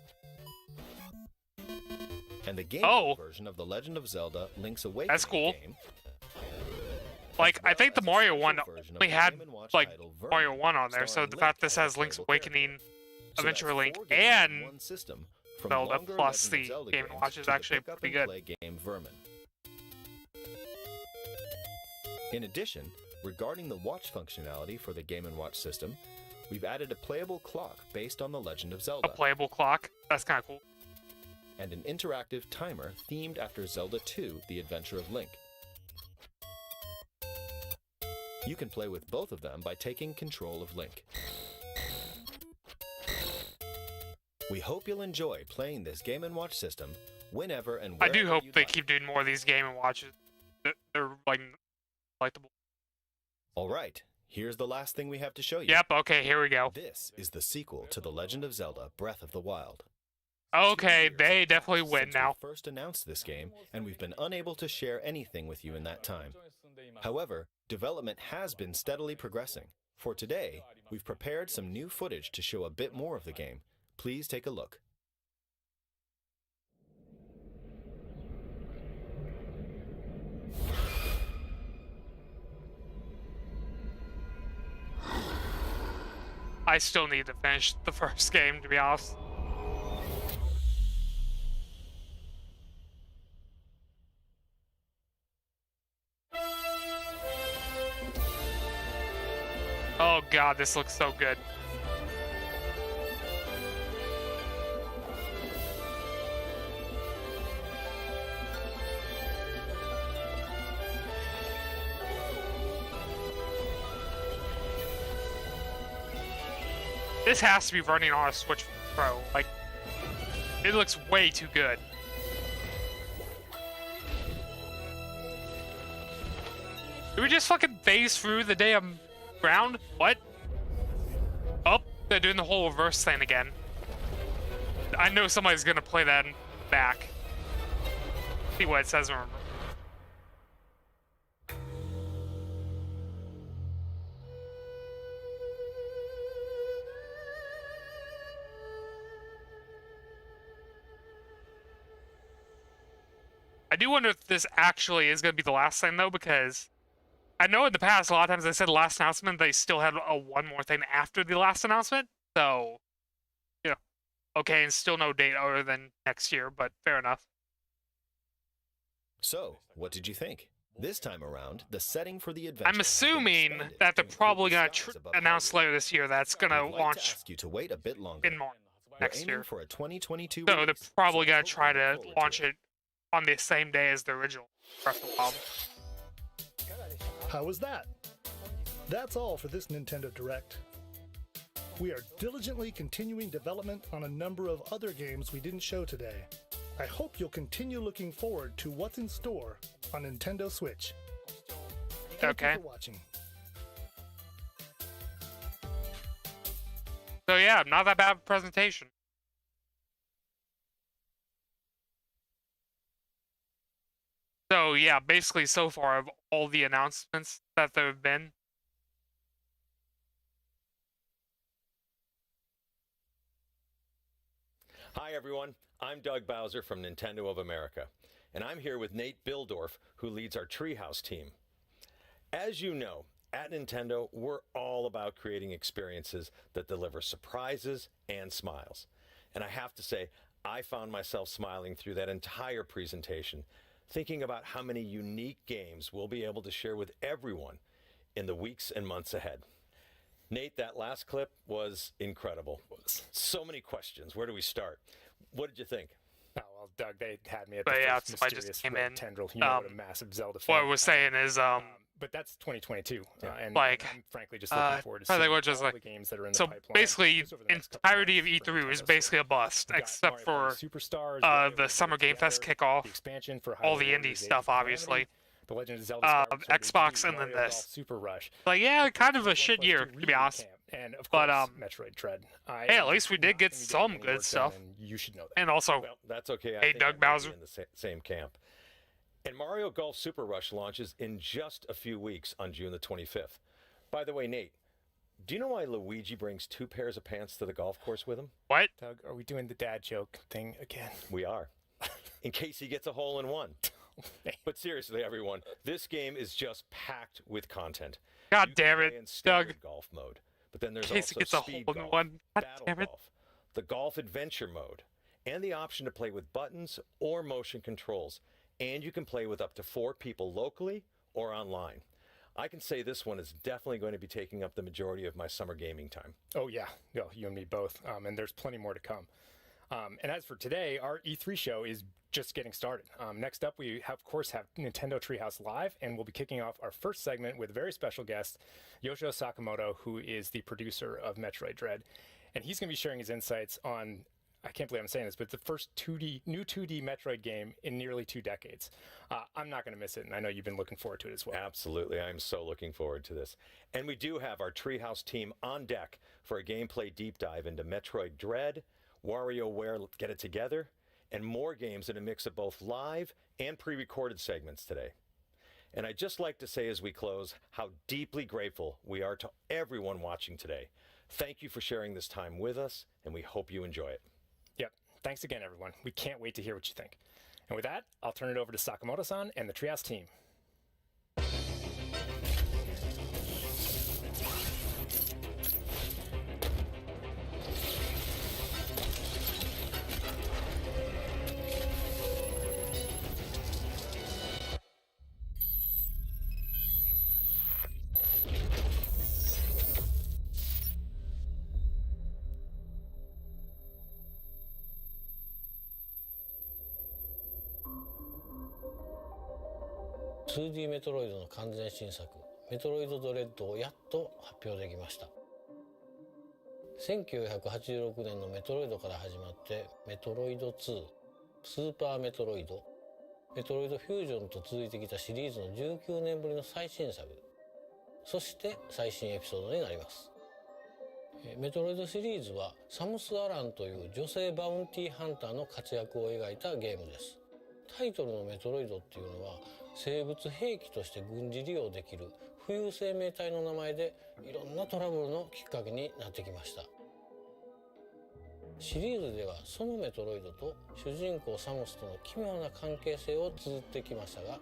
and the Game Oh. Boy version of The Legend of Zelda Link's Awakening That's cool. game. Like, as I well think the as a Mario special one version of only the had, Game & Watch like, title Vermin, Mario 1 on there, so starring the fact Link this as a has Link's playable Awakening, character. So Adventure that's Link, 4 games in and one system, from Zelda longer plus Legend of the Zelda Game & games Watch is to the actually pick up pretty and good. play game Vermin. In addition, regarding the watch functionality for the Game & Watch system, we've added a playable clock based on The Legend of A Zelda, playable clock. That's kind of cool. and an interactive timer themed after Zelda 2: The Adventure of Link. You can play with both of them by taking control of Link. We hope you'll enjoy playing this Game & Watch system whenever and I wherever do hope you'd they like. keep doing more of these Game & Watches. They're, like, collectible. All right, here's the last thing we have to show you. Yep, okay, here we go. This is the sequel to The Legend of Zelda: Breath of the Wild. Okay, 2 years they have definitely passed win since we now. first announced this game, and we've been unable to share anything with you in that time. However, development has been steadily progressing. For today, we've prepared some new footage to show a bit more of the game. Please take a look. I still need to finish the first game, to be honest. Oh god, this looks so good. This has to be running on a Switch Pro. Like, it looks way too good. Did we just fucking phase through the damn ground? What? They're doing the whole reverse thing again. I know somebody's gonna play that back. See what it says. I do wonder if this actually is going to be the last thing, though, because I know in the past, a lot of times they said last announcement, they still had a one more thing after the last announcement. So, yeah. Okay, and still no date other than next year, but fair enough. So, what did you think? This time around, the setting for the adventure. I'm assuming that they're probably going to announce later this year that's going to launch ask you to wait a bit longer. in March next year. For a 2022 so they're probably going to try to launch it on the same day as the original Breath of the Wild. How was that? That's all for this Nintendo Direct. We are diligently continuing development on a number of other games we didn't show today. I hope you'll continue looking forward to what's in store on Nintendo Switch. Thank you for watching. So yeah, not that bad of a presentation. So yeah, basically so far of all the announcements that there have been. Hi everyone, I'm Doug Bowser from Nintendo of America, and I'm here with Nate Bildorf, who leads our Treehouse team. As you know, at Nintendo, we're all about creating experiences that deliver surprises and smiles. And I have to say, I found myself smiling through that entire presentation, thinking about how many unique games we'll be able to share with everyone in the weeks and months ahead. Nate, that last clip was incredible. So many questions. Where do we start? What did you think? Oh, well, Doug, they had me at But the yeah, first so I mysterious just came red in. tendril. You know what a massive Zelda fan. What I was saying is, but that's 2022, and like, I'm frankly just looking forward to probably seeing we're just all like, the games that are in so the pipeline. basically, just over the next couple entirety of months for E3 was Nintendo basically a Switch. bust, We've got except Mario for Party Superstars, Mario the Party Summer Game Fest Together, kickoff, the expansion for all the Hyrule indie Warriors stuff, Age of obviously. Calamity, The Legend of Zelda Skyward Sword Xbox, HD, and then Mario this. Golf Super Rush. Like, yeah, kind of a 1+2 shit year, to be Reboot honest. Camp, and of But, course, Metroid Dread. Hey, at least we did get some good stuff. You should know that. And also, Well, that's okay. I hey, think Doug I might Bowser. be in the same camp. And Mario Golf Super Rush launches in just a few weeks on June the 25th. By the way, Nate, do you know why Luigi brings 2 pairs of pants to the golf course with him? What? Doug, are we doing the dad joke thing again? We are. In case he gets a hole in one. But seriously, everyone, this game is just packed with content. God You can damn play it, in standard Doug. golf mode, but then there's In case he also gets a speed hole in golf, one. God battle damn it. golf, the golf adventure mode, and the option to play with buttons or motion controls. And you can play with up to 4 people locally or online. I can say this one is definitely going to be taking up the majority of my summer gaming time. Oh yeah, you and me both. And there's plenty more to come. And as for today, our E3 show is just getting started. Next up, we of course have Nintendo Treehouse Live, and we'll be kicking off our first segment with a very special guest, Yoshio Sakamoto, who is the producer of Metroid Dread. And he's going to be sharing his insights on, I can't believe I'm saying this, but the first new 2D Metroid game in nearly 2 decades. I'm not going to miss it, and I know you've been looking forward to it as well. Absolutely. I'm so looking forward to this. And we do have our Treehouse team on deck for a gameplay deep dive into Metroid Dread, WarioWare Get It Together, and more games in a mix of both live and pre-recorded segments today. And I'd just like to say as we close how deeply grateful we are to everyone watching today. Thank you for sharing this time with us, and we hope you enjoy it. Yep. Thanks again, everyone. We can't wait to hear what you think. And with that, I'll turn it over to Sakamoto-san and the Treehouse team. 2D メトロイドの完全新作メトロイドドレッドをやっと発表できました。1986年のメトロイドから始まってメトロイド2、スーパーメトロイド、メトロイドフュージョンと続いてきたシリーズの19年ぶりの最新作、そして最新エピソードになります。メトロイドシリーズはサムス・アランという女性バウンティーハンターの活躍を描いたゲームです。タイトルのメトロイドっていうのは生物兵器として軍事利用できる浮遊生命体の名前で、いろんなトラブルのきっかけになってきました。シリーズではそのメトロイドと主人公サムスとの奇妙な関係性を綴ってきましたが、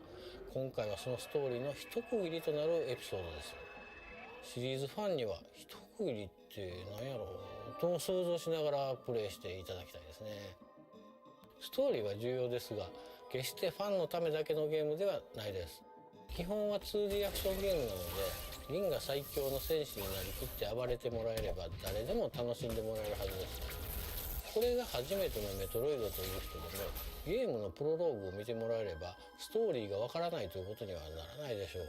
今回はそのストーリーの一区切りとなるエピソードです。シリーズファンには一区切りって何やろうと想像しながらプレイしていただきたいですね。ストーリーは重要ですが、決してファンのためだけのゲームではないです。基本は 2D アクションゲームなので、リンが最強の戦士になりきって暴れてもらえれば誰でも楽しんでもらえるはずです。これが初めてのメトロイドという人でも、ゲームのプロローグを見てもらえればストーリーがわからないということにはならないでしょう。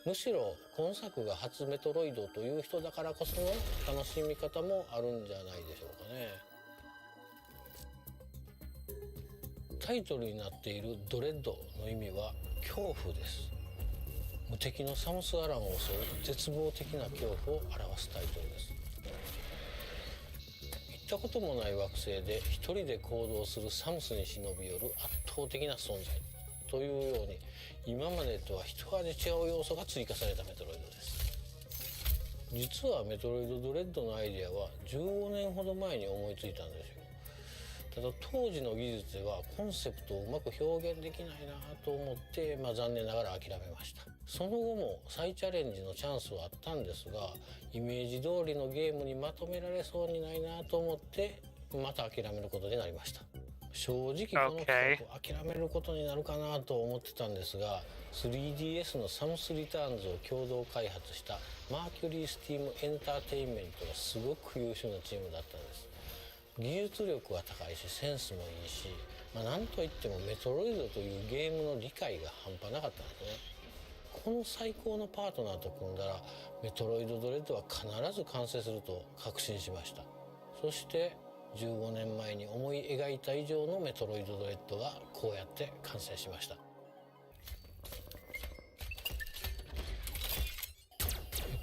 むしろ今作が初メトロイドという人だからこその楽しみ方もあるんじゃないでしょうかね。タイトルになっているドレッドの意味は恐怖です。無敵のサムス・アランを襲う絶望的な恐怖を表すタイトルです。行ったこともない惑星で一人で行動するサムスに忍び寄る圧倒的な存在というように、今までとは一味違う要素が追加されたメトロイドです。実はメトロイドドレッドのアイデアは15年ほど前に思いついたんですよ。ただ当時の技術ではコンセプトをうまく表現できないなと思って、残念ながら諦めました。その後も再チャレンジのチャンスはあったんですが、イメージ通りのゲームにまとめられそうにないなと思ってまた諦めることになりました。正直この企画を諦めることになるかなと思ってたんですが、 3DS のサムスリターンズを共同開発したマーキュリースティームエンターテインメントがすごく優秀なチームだったんです。技術力は高いしセンスもいいし、なんといってもメトロイドというゲームの理解が半端なかったんですね。この最高のパートナーと組んだらメトロイドドレッドは必ず完成すると確信しました。そして15年前に思い描いた以上のメトロイドドレッドがこうやって完成しました。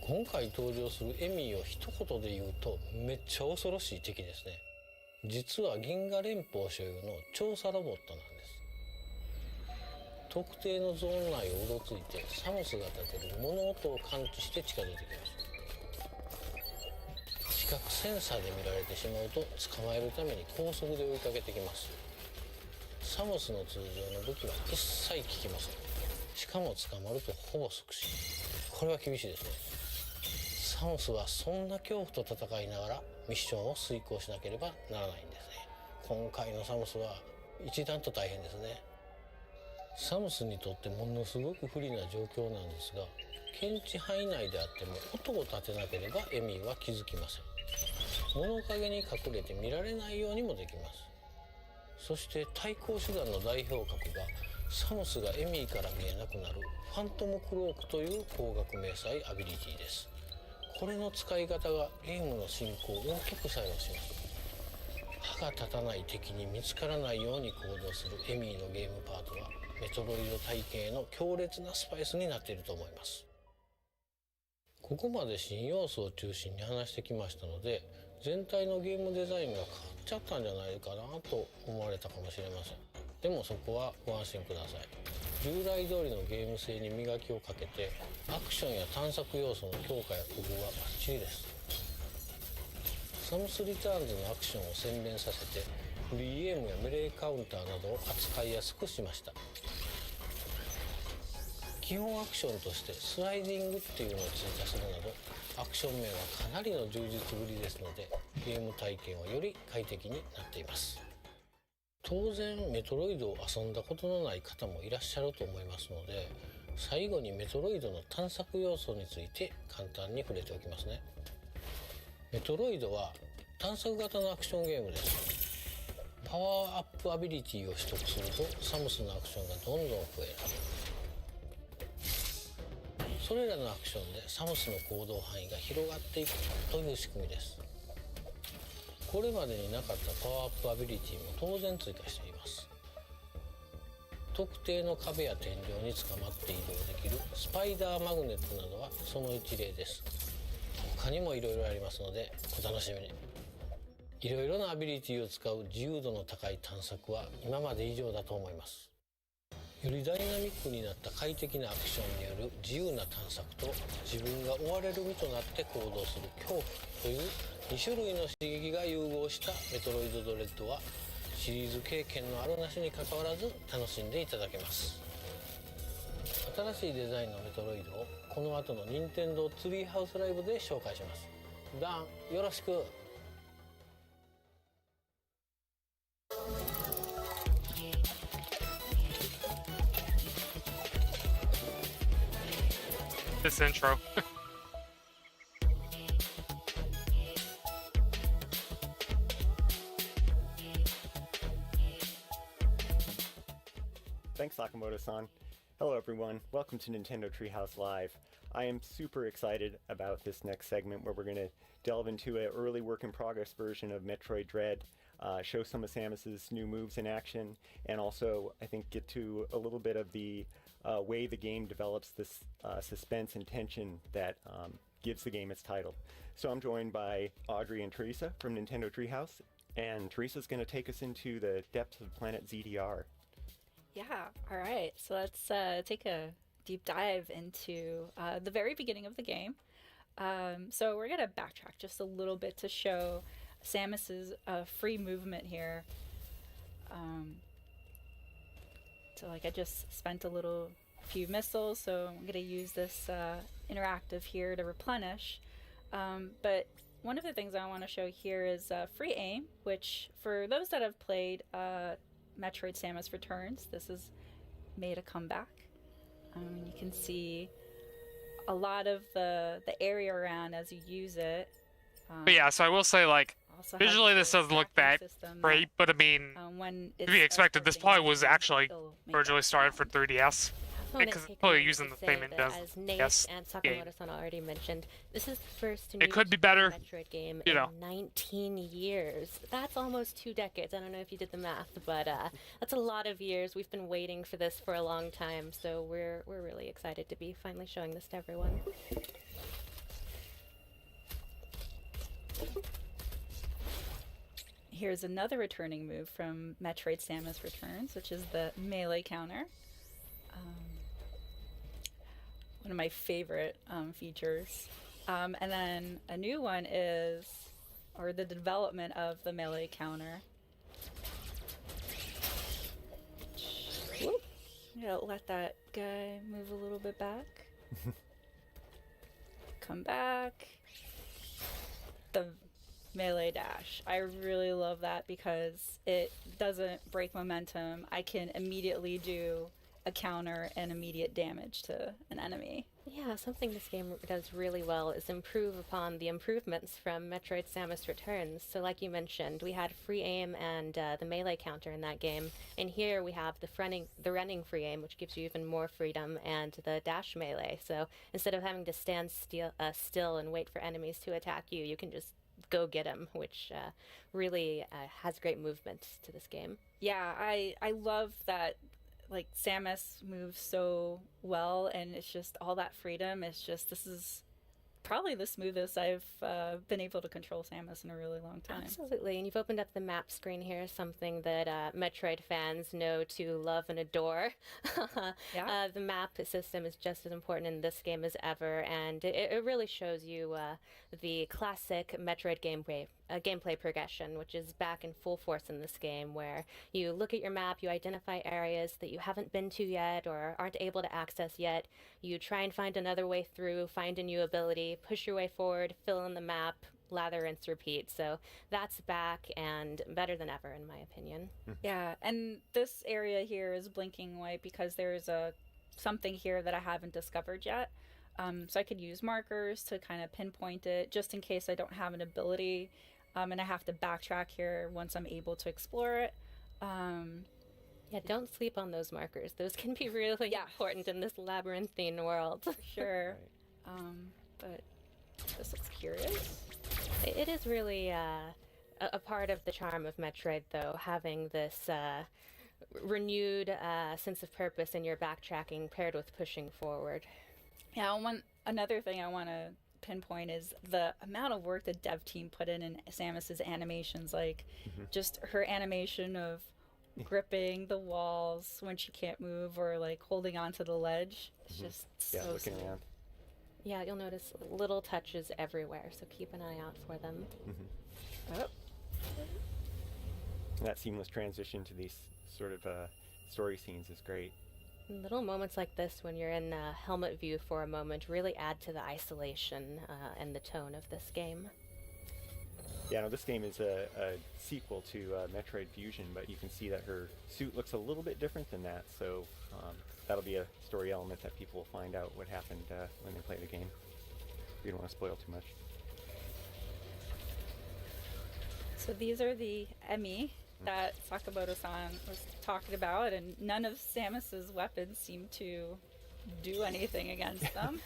今回登場するエミーを一言で言うとめっちゃ恐ろしい敵ですね。実は銀河連邦所有の調査ロボットなんです。特定のゾーン内をうろついてサムスが立てる物音を感知して近づいてきます。視覚センサーで見られてしまうと捕まえるために高速で追いかけてきます。サムスの通常の武器は一切効きません。しかも捕まるとほぼ即死。これは厳しいですね。サムスはそんな恐怖と戦いながらミッションを遂行しなければならないんですね。今回のサムスは一段と大変ですね。サムスにとってものすごく不利な状況なんですが、検知範囲内であっても音を立てなければエミーは気づきません。物陰に隠れて見られないようにもできます。そして対抗手段の代表格がサムスがエミーから見えなくなるファントムクロークという光学迷彩アビリティです。これの使い方がゲームの進行を大きく作用します。歯が立たない敵に見つからないように行動するエミーのゲームパートはメトロイド体系の強烈なスパイスになっていると思います。ここまで新要素を中心に話してきましたので、全体のゲームデザインが変わっちゃったんじゃないかなと思われたかもしれません。でもそこはご安心ください。従来通りのゲーム性に磨きをかけて、アクションや探索要素の強化や工夫はバッチリです。サムスリターンズのアクションを洗練させて、フリーエイムやメレーカウンターなどを扱いやすくしました。基本アクションとしてスライディングっていうのを追加するなど、アクション面はかなりの充実ぶりですので、ゲーム体験はより快適になっています。当然メトロイドを遊んだことのない方もいらっしゃると思いますので、最後にメトロイドの探索要素について簡単に触れておきますね。メトロイドは探索型のアクションゲームです。パワーアップアビリティを取得するとサムスのアクションがどんどん増える。それらのアクションでサムスの行動範囲が広がっていくという仕組みです。これまでになかったパワーアップアビリティも当然追加しています。特定の壁や天井に捕まって移動できるスパイダーマグネットなどはその一例です。他にもいろいろありますのでお楽しみに。いろいろなアビリティを使う自由度の高い探索は今まで以上だと思います。よりダイナミックになった快適なアクションによる自由な探索と自分が追われる身となって行動する恐怖という2種類の刺激が融合したメトロイドドレッドはシリーズ経験のあるなしにかかわらず楽しんでいただけます。新しいデザインのメトロイドをこの後の任天堂ツリーハウスライブで紹介します。ダン、よろしく。This intro. Thanks, Sakamoto-san. Hello, everyone. Welcome to Nintendo Treehouse Live. I am super excited about this next segment where we're going to delve into an early work-in-progress version of Metroid Dread, show some of Samus's new moves in action, and also, I think, get to a little bit of the way the game develops this suspense and tension that gives the game its title. So I'm joined by Audrey and Teresa from Nintendo Treehouse, and Teresa's going to take us into the depths of Planet ZDR. Yeah, all right. So let's take a deep dive into the very beginning of the game. So we're going to backtrack just a little bit to show Samus's free movement here. So like I just spent a few missiles, so I'm going to use this interactive here to replenish. But one of the things I want to show here is free aim, which for those that have played Metroid Samus Returns, this has made a comeback. You can see a lot of the area around as you use it. But yeah, so I will say, like, visually this doesn't look that great, but I mean, to be expected, this probably was actually originally started for 3DS. Because it's probably using the same as Nate and Sakamoto-san already mentioned, this is the first new it could be better, Metroid game you know. in 19 years. That's almost 2 decades. I don't know if you did the math, but that's a lot of years. We've been waiting for this for a long time, so we're really excited to be finally showing this to everyone. Here's another returning move from Metroid Samus Returns, which is the melee counter. One of my favorite features. And then a new one is, or the development of the melee counter. Whoop. I'm gonna let that guy move a little bit back. Come back. The melee dash. I really love that because it doesn't break momentum. I can immediately do a counter and immediate damage to an enemy. Yeah, something this game does really well is improve upon the improvements from Metroid Samus Returns. So like you mentioned, we had free aim and the melee counter in that game. And here we have the running free aim, which gives you even more freedom, and the dash melee. So instead of having to stand still and wait for enemies to attack you, you can just go get them, which really has great movement to this game. Yeah, I love that. Like, Samus moves so well, and it's just all that freedom. It's just, this is probably the smoothest I've been able to control Samus in a really long time. Absolutely, and you've opened up the map screen here, something that Metroid fans know to love and adore. Yeah. The map system is just as important in this game as ever, and it really shows you the classic Metroid gameplay progression, which is back in full force in this game, where you look at your map, you identify areas that you haven't been to yet or aren't able to access yet, you try and find another way through, find a new ability, push your way forward, fill in the map, lather, rinse, repeat. So that's back and better than ever, in my opinion. Yeah, and this area here is blinking white because there's something here that I haven't discovered yet. So I could use markers to kind of pinpoint it, just in case I don't have an ability, and I have to backtrack here once I'm able to explore it. Yeah, don't sleep on those markers. Those can be really important in this labyrinthine world. Sure. But this looks curious. It is really a part of the charm of Metroid, though, having this renewed sense of purpose in your backtracking paired with pushing forward. Yeah, another thing I want to pinpoint is the amount of work the dev team put in Samus's animations. Like, just her animation of gripping the walls when she can't move, or like holding onto the ledge. It's just so looking smooth. around. Yeah, you'll notice little touches everywhere, so keep an eye out for them. And that seamless transition to these sort of story scenes is great. Little moments like this, when you're in helmet view for a moment, really add to the isolation and the tone of this game. Yeah, no, this game is a sequel to Metroid Fusion, but you can see that her suit looks a little bit different than that, so that'll be a story element that people will find out what happened when they play the game. We don't want to spoil too much. So these are the Emi that Sakamoto-san was talking about, and none of Samus's weapons seem to do anything against them.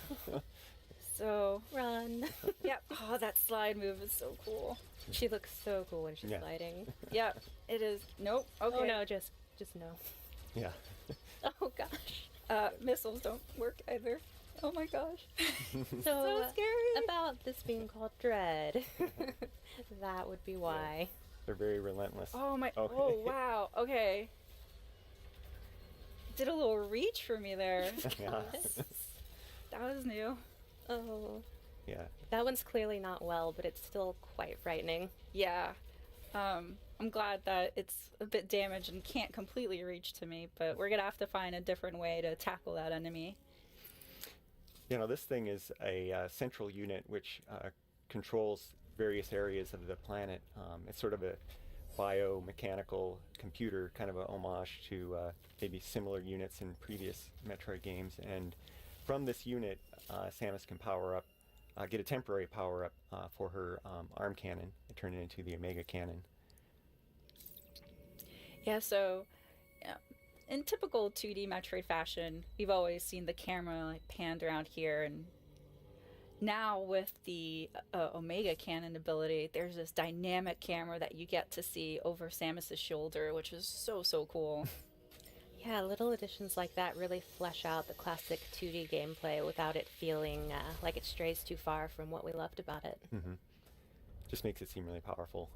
So run. Yep. Oh, that slide move is so cool. She looks so cool when she's sliding. Yep, it is. Nope. Okay. Oh no, just no. Yeah. Oh gosh. Missiles don't work either. Oh my gosh. So scary. About this being called Dread, that would be why. They're very relentless. Oh my. Okay. Oh wow. Okay. Did a little reach for me there. Yeah. That was new. Oh. Yeah. That one's clearly not well, but it's still quite frightening. Yeah. I'm glad that it's a bit damaged and can't completely reach to me, but we're gonna have to find a different way to tackle that enemy. You know, this thing is a central unit which controls various areas of the planet. It's sort of a biomechanical computer, kind of a homage to maybe similar units in previous Metroid games. And from this unit, Samus can power up, get a temporary power up for her arm cannon and turn it into the Omega Cannon. Yeah, so in typical 2D Metroid fashion, we've always seen the camera like panned around here, and now with the Omega Cannon ability, there's this dynamic camera that you get to see over Samus's shoulder, which is so cool. Yeah, little additions like that really flesh out the classic 2D gameplay without it feeling like it strays too far from what we loved about it. Just makes it seem really powerful.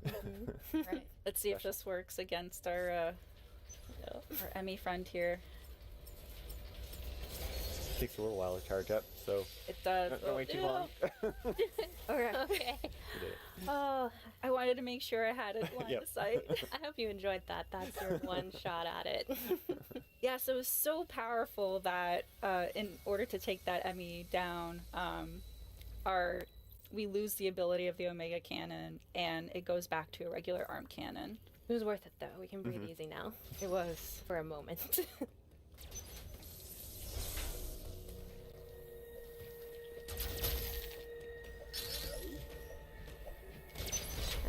Right. Let's see if this works against our Emmy friend here. Takes a little while to charge up, so it does. Don't wait too long. Okay. Oh, I wanted to make sure I had it line of sight. I hope you enjoyed that. That's your one shot at it. Yeah, so it was so powerful that in order to take that Emmy down, we lose the ability of the Omega Cannon, and it goes back to a regular arm cannon. It was worth it, though. We can breathe easy now. It was. For a moment.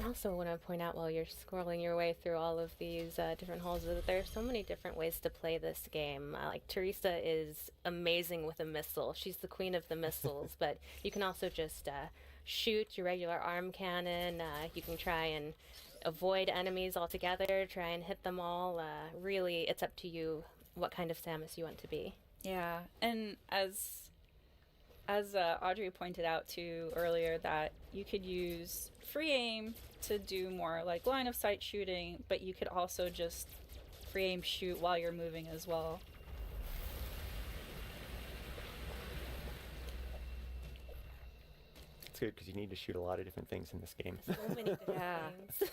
I also want to point out, while you're scrolling your way through all of these different holes, that there are so many different ways to play this game. Like, Teresa is amazing with a missile. She's the queen of the missiles, but you can also just shoot your regular arm cannon. You can try and avoid enemies altogether, try and hit them all. Really, it's up to you what kind of Samus you want to be. Yeah, and as Audrey pointed out too earlier, that you could use free aim to do more like line of sight shooting, but you could also just free aim shoot while you're moving as well. It's good because you need to shoot a lot of different things in this game. So many different things.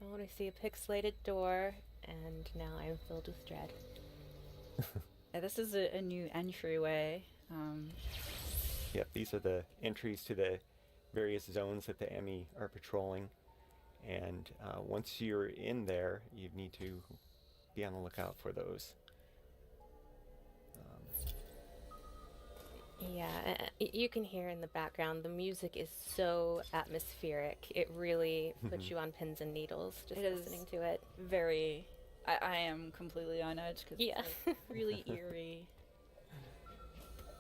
I want to see a pixelated door, and now I'm filled with dread. Yeah, this is a new entryway. Yep, these are the entries to the various zones that the Emmy are patrolling, and once you're in there, you need to be on the lookout for those. Yeah, you can hear in the background, the music is so atmospheric. It really puts you on pins and needles just listening to it. Very, I am completely on edge because it's like really eerie.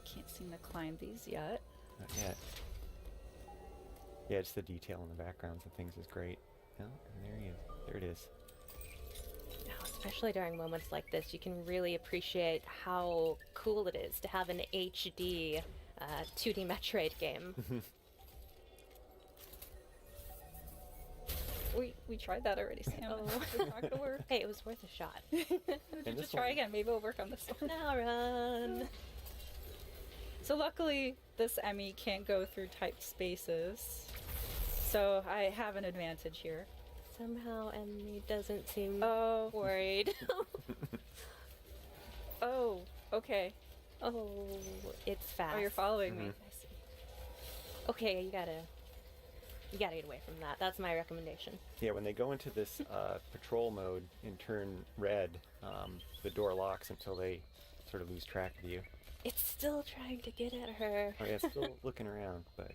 Can't seem to climb these yet. Not yet. Yeah, just the detail in the backgrounds and things is great. Oh, and there it is. Especially during moments like this, you can really appreciate how cool it is to have an HD 2D Metroid game. We tried that already, Sam. Oh. It's not gonna work. Hey, it was worth a shot. Just try again. Maybe it'll work on this one. Now run. So luckily, this Emmy can't go through typed spaces, so I have an advantage here. Somehow Emmy doesn't seem Oh. worried. Oh, okay. Oh, it's fast. Oh, you're following me. I see. Okay, you gotta get away from that. That's my recommendation. Yeah, when they go into this patrol mode and turn red, the door locks until they sort of lose track of you. It's still trying to get at her. Oh yeah, it's still looking around, but...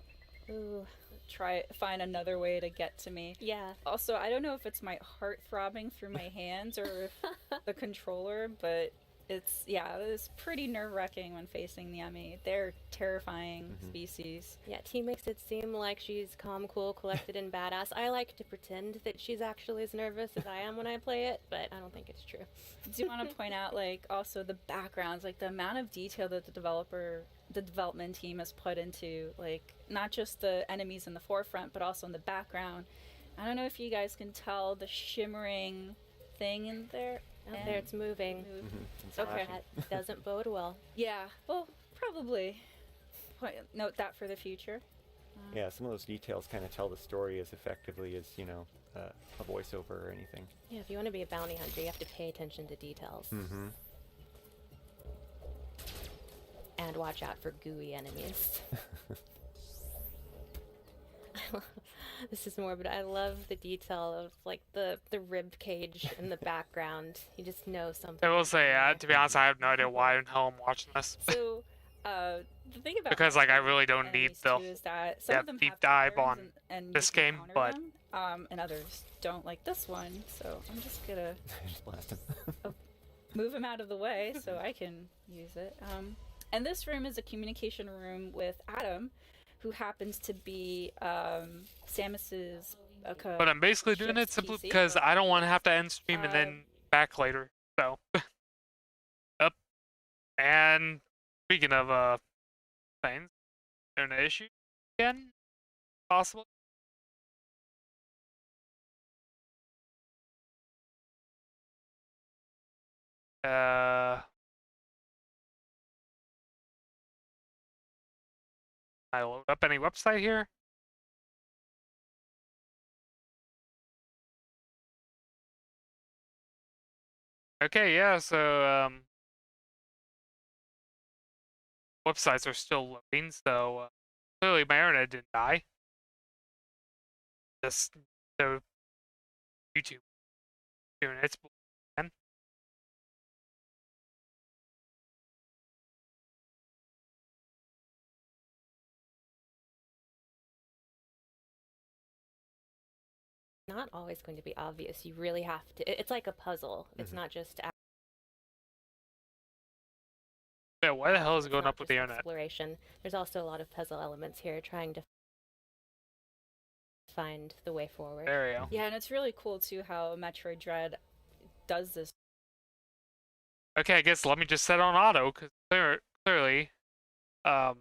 Ooh. Find another way to get to me. Yeah. Also, I don't know if it's my heart throbbing through my hands or if the controller, but it's pretty nerve-wracking when facing the Emmy. They're terrifying species. Yeah, T makes it seem like she's calm, cool, collected, and badass. I like to pretend that she's actually as nervous as I am when I play it, but I don't think it's true. Do you want to point out, like, also the backgrounds, like the amount of detail that the development team has put into, like, not just the enemies in the forefront, but also in the background. I don't know if you guys can tell the shimmering thing in there. Out there, it's moving. Okay. That doesn't bode well. Yeah, well, probably. Note that for the future. Yeah, some of those details kind of tell the story as effectively as, you know, a voiceover or anything. Yeah, if you want to be a bounty hunter, you have to pay attention to details. And watch out for gooey enemies. This is morbid. I love the detail of, like, the rib cage in the background. You just know something. I will say, to be honest, I have no idea why in hell I'm watching this. So, the thing about because, like, I really don't need the is that some of them deep have dive patterns on and this you can game, counter but them, and others don't, like this one. So I'm just gonna Just blast him. move him out of the way so I can use it. And this room is a communication room with Adam, who happens to be Samus's. But I'm basically doing it simply because I don't want to have to end stream and then back later. So, up. And speaking of things, an issue again, possibly. I load up any website here? Okay, yeah, so websites are still loading, so clearly my internet didn't die. Just so YouTube doing its again. Not always going to be obvious. You really have to. It's like a puzzle. It's not just. Yeah, why the hell is it going up with the internet? Exploration. There's also a lot of puzzle elements here, trying to find the way forward. There we go. Yeah, and it's really cool too how Metroid Dread does this. Okay, I guess let me just set on auto because clearly, can't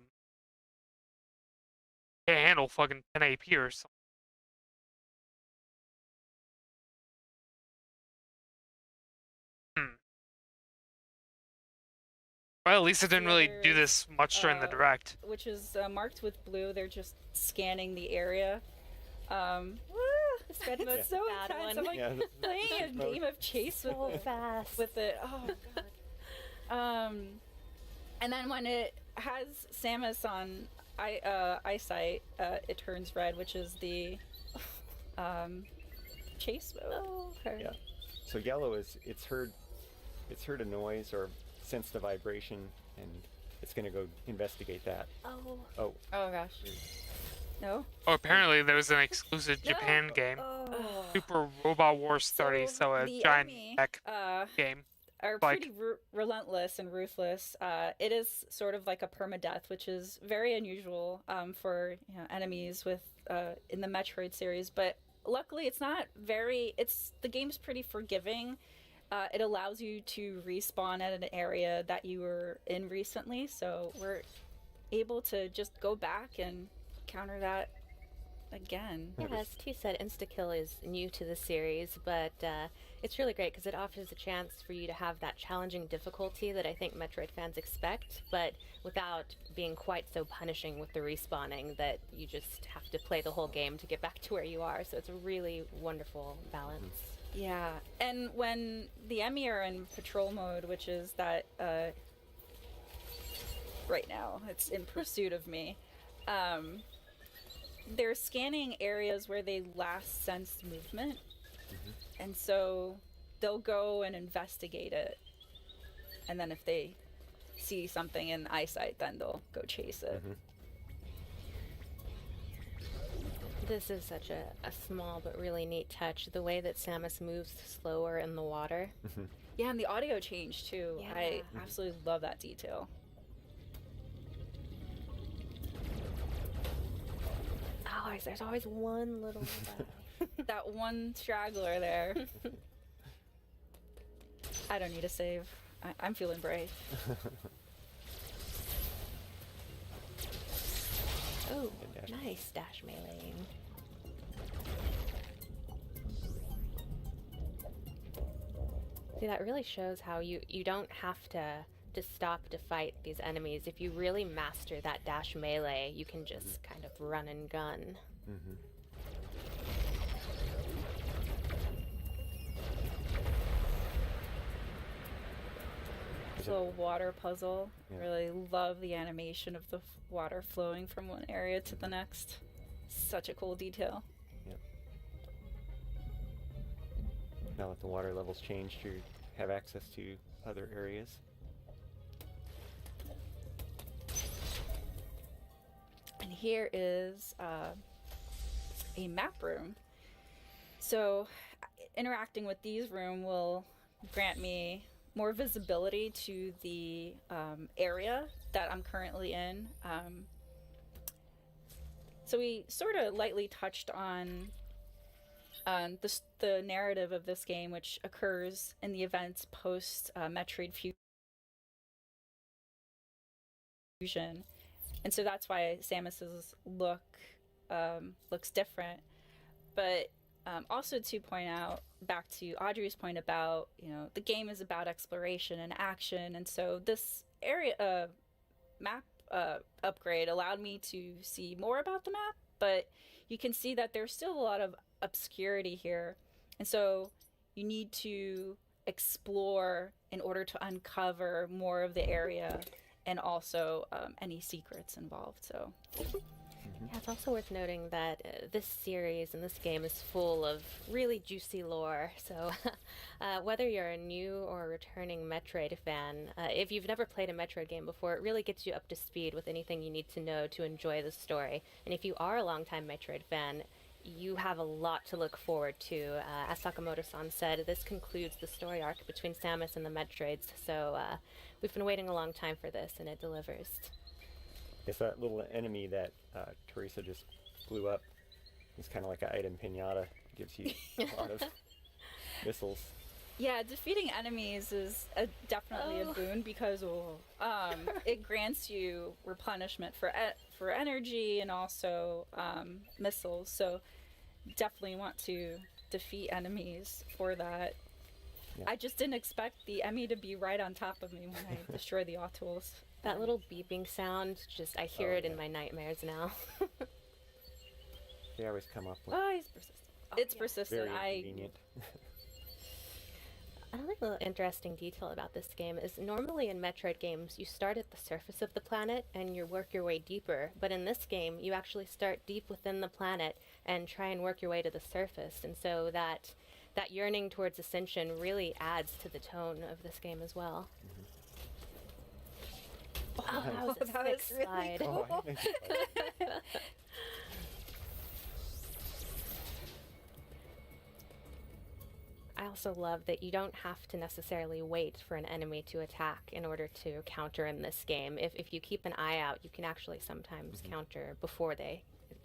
handle fucking 10 AP or something. Well, at least it didn't really do this much during the direct. Which is marked with blue. They're just scanning the area. This red mode's so intense. I'm like playing a game of chase with fast with it. Oh god. And then when it has Samus on eyesight, it turns red, which is the chase mode. Oh, okay. Yeah. So yellow is it's heard a noise or sensed a vibration, and it's gonna go investigate that. Oh. Oh. Oh gosh. No. Oh, apparently there was an exclusive Japan game, Super Robot Wars 30, so a giant mech game. Are pretty relentless and ruthless. It is sort of like a permadeath, which is very unusual for enemies with in the Metroid series. But luckily, it's not very. The game's pretty forgiving. It allows you to respawn at an area that you were in recently, so we're able to just go back and counter that again. Yeah, as T said, insta-kill is new to the series, but it's really great because it offers a chance for you to have that challenging difficulty that I think Metroid fans expect, but without being quite so punishing with the respawning that you just have to play the whole game to get back to where you are. So it's a really wonderful balance. Yeah, and when the Emmy are in patrol mode, which is that right now, it's in pursuit of me, they're scanning areas where they last sensed movement, and so they'll go and investigate it, and then if they see something in eyesight, then they'll go chase it. This is such a small but really neat touch, the way that Samus moves slower in the water. Yeah, and the audio change too. Yeah. I absolutely love that detail. Always, there's always one little that one straggler there. I don't need a save. I'm feeling brave. Oh, nice dash meleeing. See, that really shows how you don't have to stop to fight these enemies. If you really master that dash melee, you can just kind of run and gun. This little water puzzle. Really love the animation of the water flowing from one area to the next. Such a cool detail. Now that the water levels changed, you have access to other areas. And here is a map room. So interacting with these rooms will grant me more visibility to the area that I'm currently in. So we sort of lightly touched on the narrative of this game, which occurs in the events post Metroid Fusion. And so that's why Samus's look looks different. But also to point out, back to Audrey's point about, the game is about exploration and action. And so this area map upgrade allowed me to see more about the map, but you can see that there's still a lot of obscurity here. And so you need to explore in order to uncover more of the area and also any secrets involved. So yeah, it's also worth noting that this series and this game is full of really juicy lore. So whether you're a new or returning Metroid fan, if you've never played a Metroid game before, it really gets you up to speed with anything you need to know to enjoy the story. And if you are a longtime Metroid fan, you have a lot to look forward to. As Sakamoto-san said, this concludes the story arc between Samus and the Metroids, so we've been waiting a long time for this, and it delivers. It's that little enemy that Teresa just blew up. It's kind of like an item pinata. It gives you a lot of missiles. Yeah, defeating enemies is definitely a boon because it grants you replenishment for energy and also missiles. So definitely want to defeat enemies for that. Yeah. I just didn't expect the Emmy to be right on top of me when I destroy the Autols. That little beeping sound, I hear it in my nightmares now. They always come up with. Oh, he's persistent. It's persistent. Very inconvenient. Another little interesting detail about this game is normally in Metroid games, you start at the surface of the planet and you work your way deeper. But in this game, you actually start deep within the planet and try and work your way to the surface. And so that yearning towards ascension really adds to the tone of this game as well. Oh, that was a sick slide. Cool. I also love that you don't have to necessarily wait for an enemy to attack in order to counter in this game. If you keep an eye out, you can actually sometimes counter before they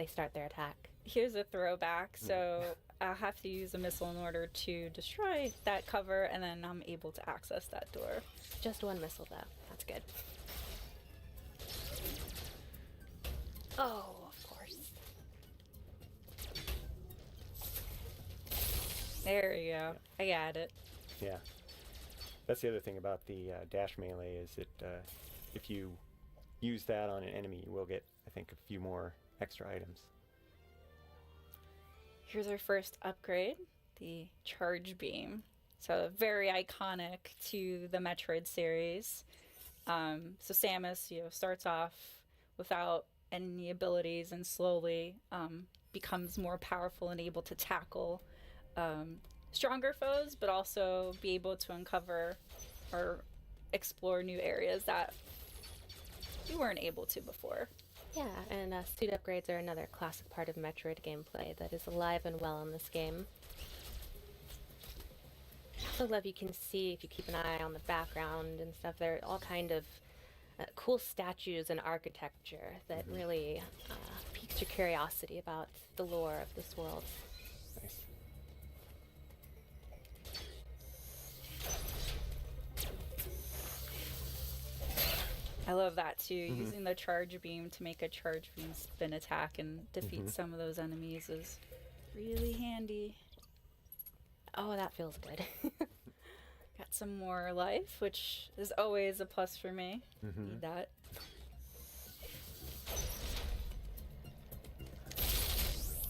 start their attack. Here's a throwback. So I'll have to use a missile in order to destroy that cover, and then I'm able to access that door. Just one missile, though. That's good. There you go. I got it. Yeah. That's the other thing about the dash melee is that if you use that on an enemy, you will get, I think, a few more extra items. Here's our first upgrade, the Charge Beam. So very iconic to the Metroid series. So Samus, starts off without any abilities and slowly becomes more powerful and able to tackle stronger foes, but also be able to uncover or explore new areas that you weren't able to before. Yeah, and suit upgrades are another classic part of Metroid gameplay that is alive and well in this game. I also love you can see, if you keep an eye on the background and stuff, there are all kind of cool statues and architecture that really piques your curiosity about the lore of this world. Nice. I love that too. Using the Charge Beam to make a Charge Beam spin attack and defeat some of those enemies is really handy. Oh, that feels good. Got some more life, which is always a plus for me. Need that.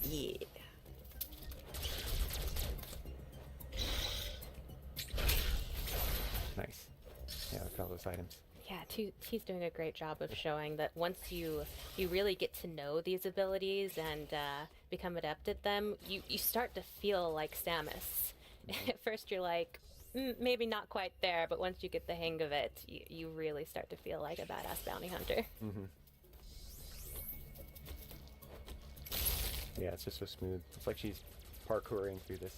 Yeah. Nice. Yeah, look at all those items. Yeah, he's doing a great job of showing that once you really get to know these abilities and become adept at them, you start to feel like Samus. At first you're like, maybe not quite there, but once you get the hang of it, you really start to feel like a badass bounty hunter. Yeah, it's just so smooth. It's like she's parkouring through this.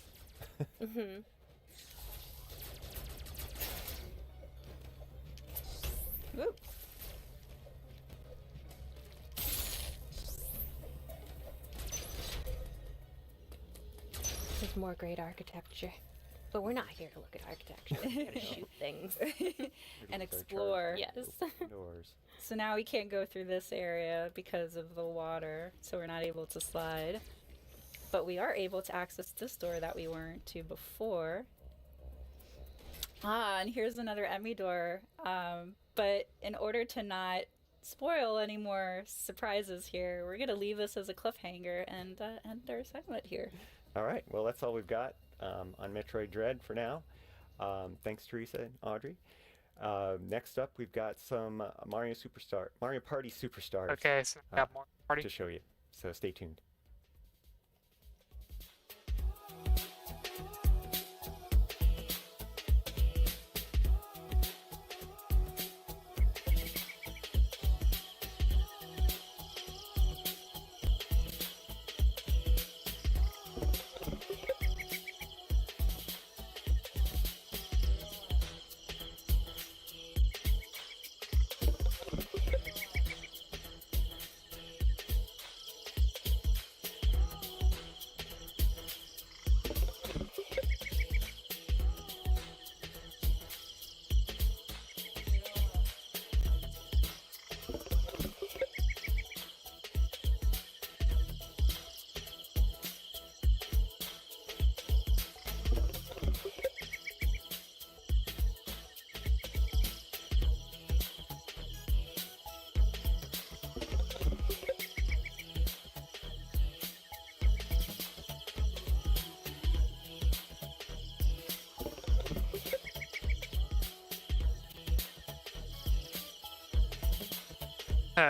Whoop. There's more great architecture. But we're not here to look at architecture. We're here to shoot things. And explore. Yes. Doors. So now we can't go through this area because of the water, so we're not able to slide. But we are able to access this door that we weren't to before. And here's another Emmy door. But in order to not spoil any more surprises here, we're going to leave this as a cliffhanger and end our segment here. All right, well, that's all we've got on Metroid Dread for now. Thanks, Teresa and Audrey. Next up, we've got some Mario Party Superstars. Okay, so we got more party to show you. So stay tuned.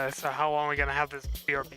So how long are we gonna have this BRB?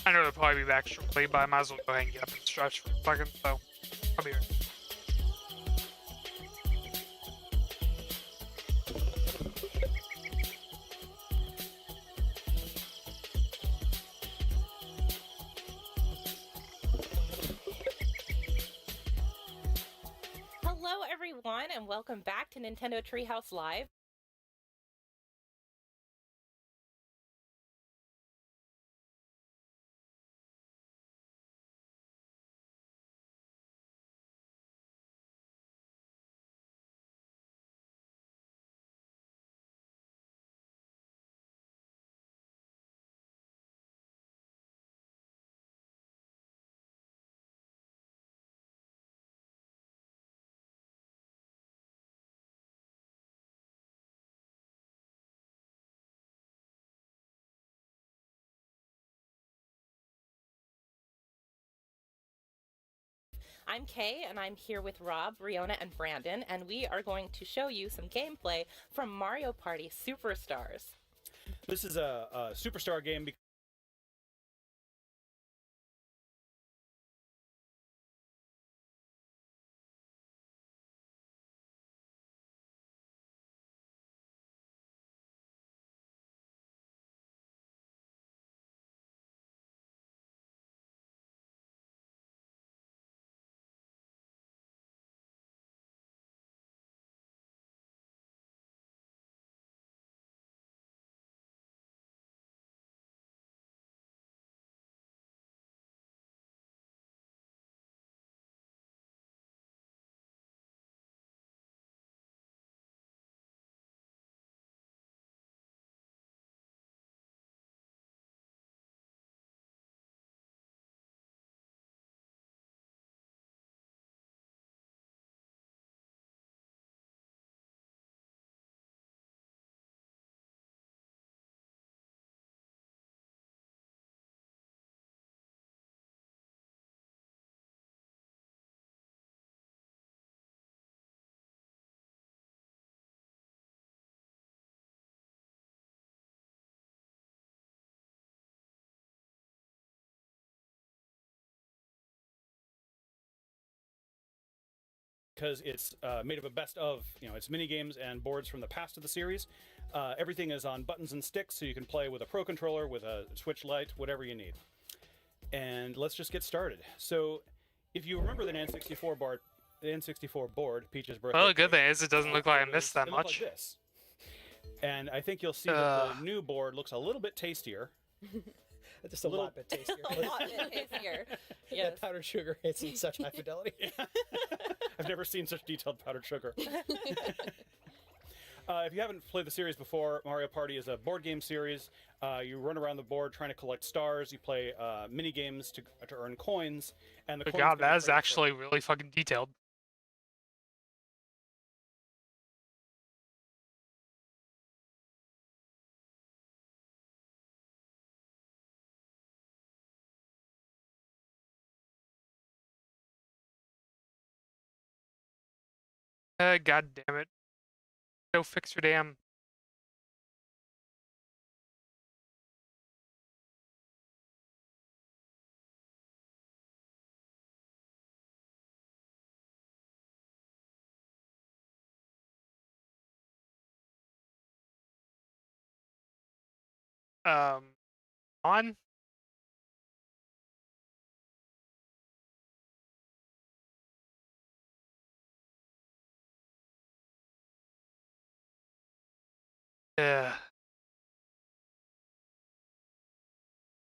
I know they'll probably be back shortly, but I might as well go ahead and get up and stretch for a second, so I'll be right back. and welcome back to Nintendo Treehouse Live. I'm Kay, and I'm here with Rob, Riona, and Brandon, and we are going to show you some gameplay from Mario Party Superstars. This is a Superstar game. Because it's made of a best of, it's mini games and boards from the past of the series. Everything is on buttons and sticks, so you can play with a Pro Controller, with a Switch Lite, whatever you need. And let's just get started. So, if you remember the N64 board, Peach's birthday. Well, the good thing is it doesn't look like I missed that much. Like this. And I think you'll see that the new board looks a little bit tastier. Just a lot bit tastier. A lot bit tastier. Yes. That powdered sugar hits in such high fidelity. I've never seen such detailed powdered sugar. If you haven't played the series before, Mario Party is a board game series. You run around the board trying to collect stars. You play mini games to earn coins. And the Good coins God, that is actually really fucking detailed. God damn it. Go fix your damn. On?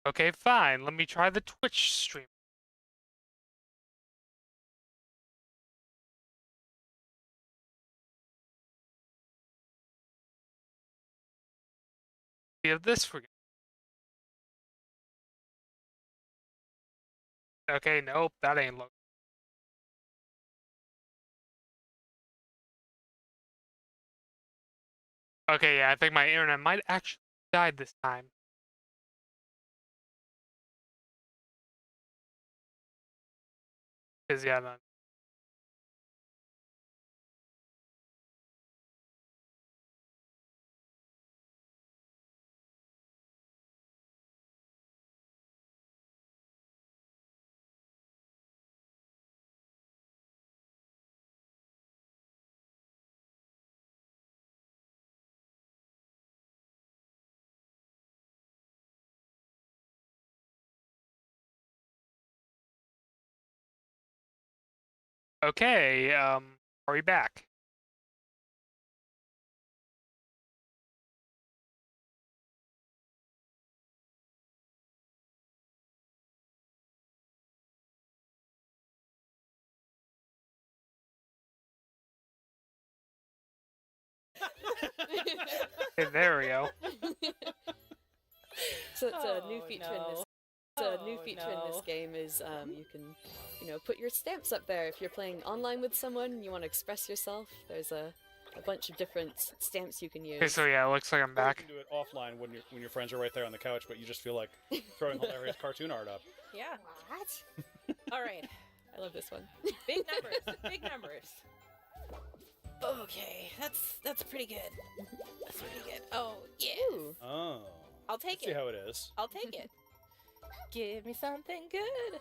Okay, fine. Let me try the Twitch stream. See if this forget. Okay, nope, that ain't look. Okay, yeah, I think my internet might actually died this time. Cause yeah, then. Okay, are we back? Hey, there we go. So it's a new feature in this. Oh, A new feature in this game is you can, put your stamps up there. If you're playing online with someone and you want to express yourself, there's a bunch of different stamps you can use. Okay, so yeah, it looks like I'm You back. can do it offline when your friends are right there on the couch, but you just feel like throwing hilarious cartoon art up. Yeah. What? All right. I love this one. Big numbers. Big numbers. Okay, that's pretty good. That's pretty good. Oh, yeah. Oh. I'll take Let's see it. how it is. I'll take it. Give me something good.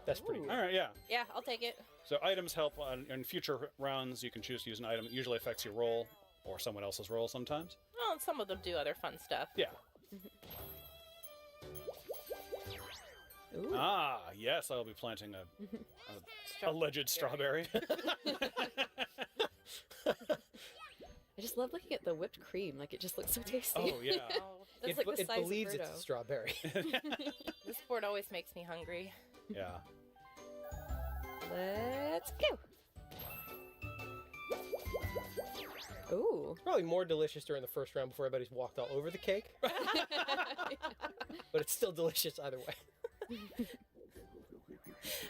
That's pretty good. All right, yeah. Yeah, I'll take it. So items help in future rounds. You can choose to use an item. It usually affects your roll or someone else's roll sometimes. Well, and some of them do other fun stuff. Yeah. Ah, yes, I'll be planting a alleged strawberry. I just love looking at the whipped cream. Like, it just looks so tasty. Oh, yeah. It's like the it size believes of it's Birdo. a strawberry. This board always makes me hungry. Yeah. Let's go. Ooh. Probably more delicious during the first round before everybody's walked all over the cake. But it's still delicious either way.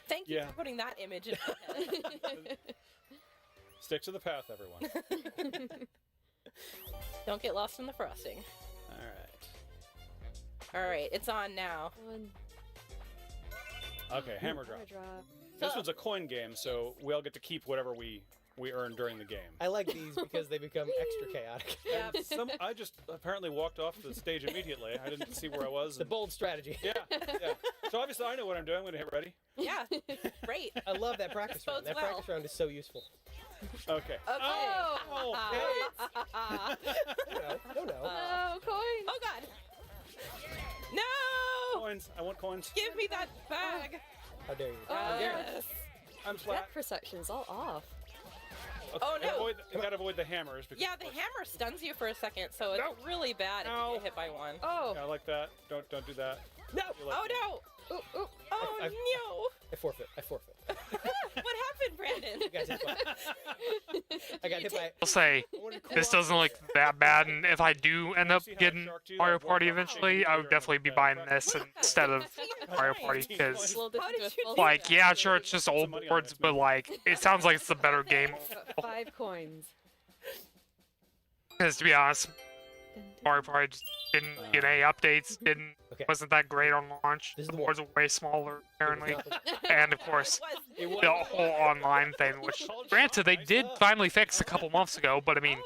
Thank you Yeah. for putting that image in my head. Stick to the path, everyone. Don't get lost in the frosting. All right. All right, it's on now. Okay, hammer drop. This one's a coin game, so we all get to keep whatever we earn during the game. I like these because they become extra chaotic. Yeah. I just apparently walked off the stage immediately. I didn't see where I was. The bold strategy. Yeah. So obviously I know what I'm doing. I'm going to hit ready. Yeah, great. I love that practice round. bodes That well. practice round is so useful. Okay. Oh, No. Oh, coin. Oh, God. No! Coins. I want coins. Give me that bag. How dare you? Oh, Yes. I'm flat. That perception's all off. Oh, no. You gotta avoid the hammers. Because Yeah, the hammer stuns you for a second, so it's really bad if you get hit by one. Oh. Yeah, I like that. Don't do that. No. Oh, no. Ooh, ooh. Oh, no. I forfeit. What happened, Brandon? You guys hit by. I got hit by. I'll say this doesn't look that bad, and if I do end up getting Mario Party eventually, I would definitely be buying this instead of Mario Party because, like, yeah, sure, it's just old boards, but like, it sounds like it's the better game. 5 coins. Because to be honest, Mario Party just didn't get any updates. Wasn't that great on launch. The boards are way smaller apparently, and of course the whole online thing, which granted they did finally fix a couple months ago. But I mean,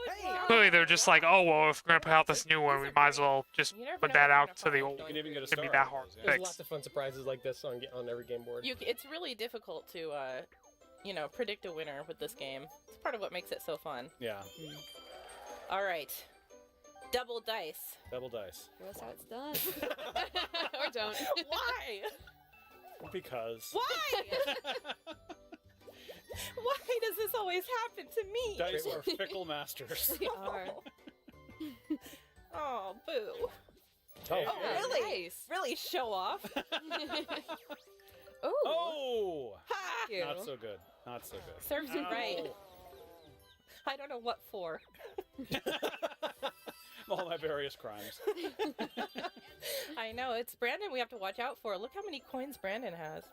clearly they're just like, oh well, if we're gonna put out this new one, we might as well just put that out to the old. It shouldn't be that hard to There's fix. lots of fun surprises like this on every game board. It's really difficult to, predict a winner with this game. It's part of what makes it so fun. Yeah. All right. Double dice. Double dice. That's how it's done. Or don't. Why? Because. Why? Why does this always happen to me? Dice are fickle masters. They are. Oh, boo. Oh, really? Nice. Really show off. Ooh. Oh! Cute. Not so good. Not so good. Serves you Ow. right. I don't know what for. All my various crimes. I know, it's Brandon we have to watch out for. Look how many coins Brandon has.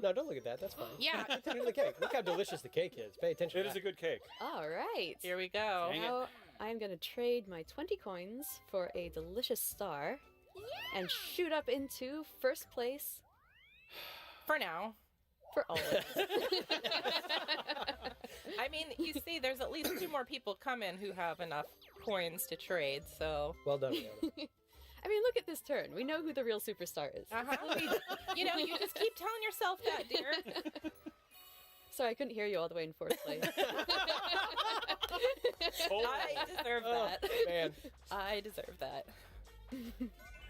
No, don't look at that. That's fine. Yeah. Continue to the cake. Look how delicious the cake is. Pay attention. It to is that. a good cake. All right. Here we go. Dang it. Now I'm going to trade my 20 coins for a delicious star and shoot up into first place For now. for always. I mean, you see, there's at least 2 more people coming who have enough coins to trade, so... Well done, Leona. I mean, look at this turn. We know who the real superstar is. You just keep telling yourself that, dear. Sorry, I couldn't hear you all the way in fourth place. I deserve that. Man. I deserve that.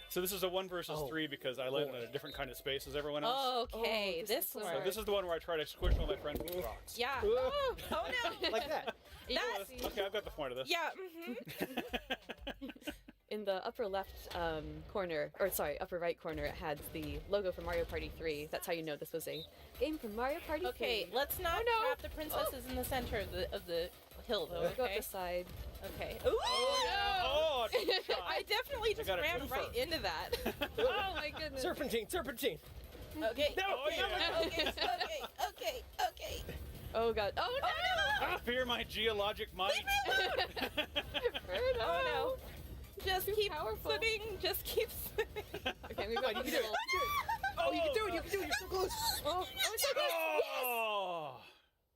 So this is a 1 versus 3 because I land in a different kind of space as everyone else. Oh, okay, Oh, this so one. So this is the one where I try to squish all my friends with rocks. Yeah. Oh, no. Like that. That's... Okay, I've got the point of this. Yeah, mm-hmm. In the upper left corner, or sorry, upper right corner, it had the logo for Mario Party 3. That's how you know this was a game from Mario Party 3. Okay, let's not trap the princesses in the center of the hill, though, Go up okay? the side. Okay. Ooh! Oh, I definitely just got a ran twofer. right into that. Oh my goodness. Serpentine, serpentine. Okay. No, Okay. Okay. Oh god. Oh no! Ah, fear my geologic might. Oh no. Just keep swimming. Just keep swimming. Okay, we've got You can do it. Oh, you can do it. You can do it. You're so close. Oh, so close. Oh!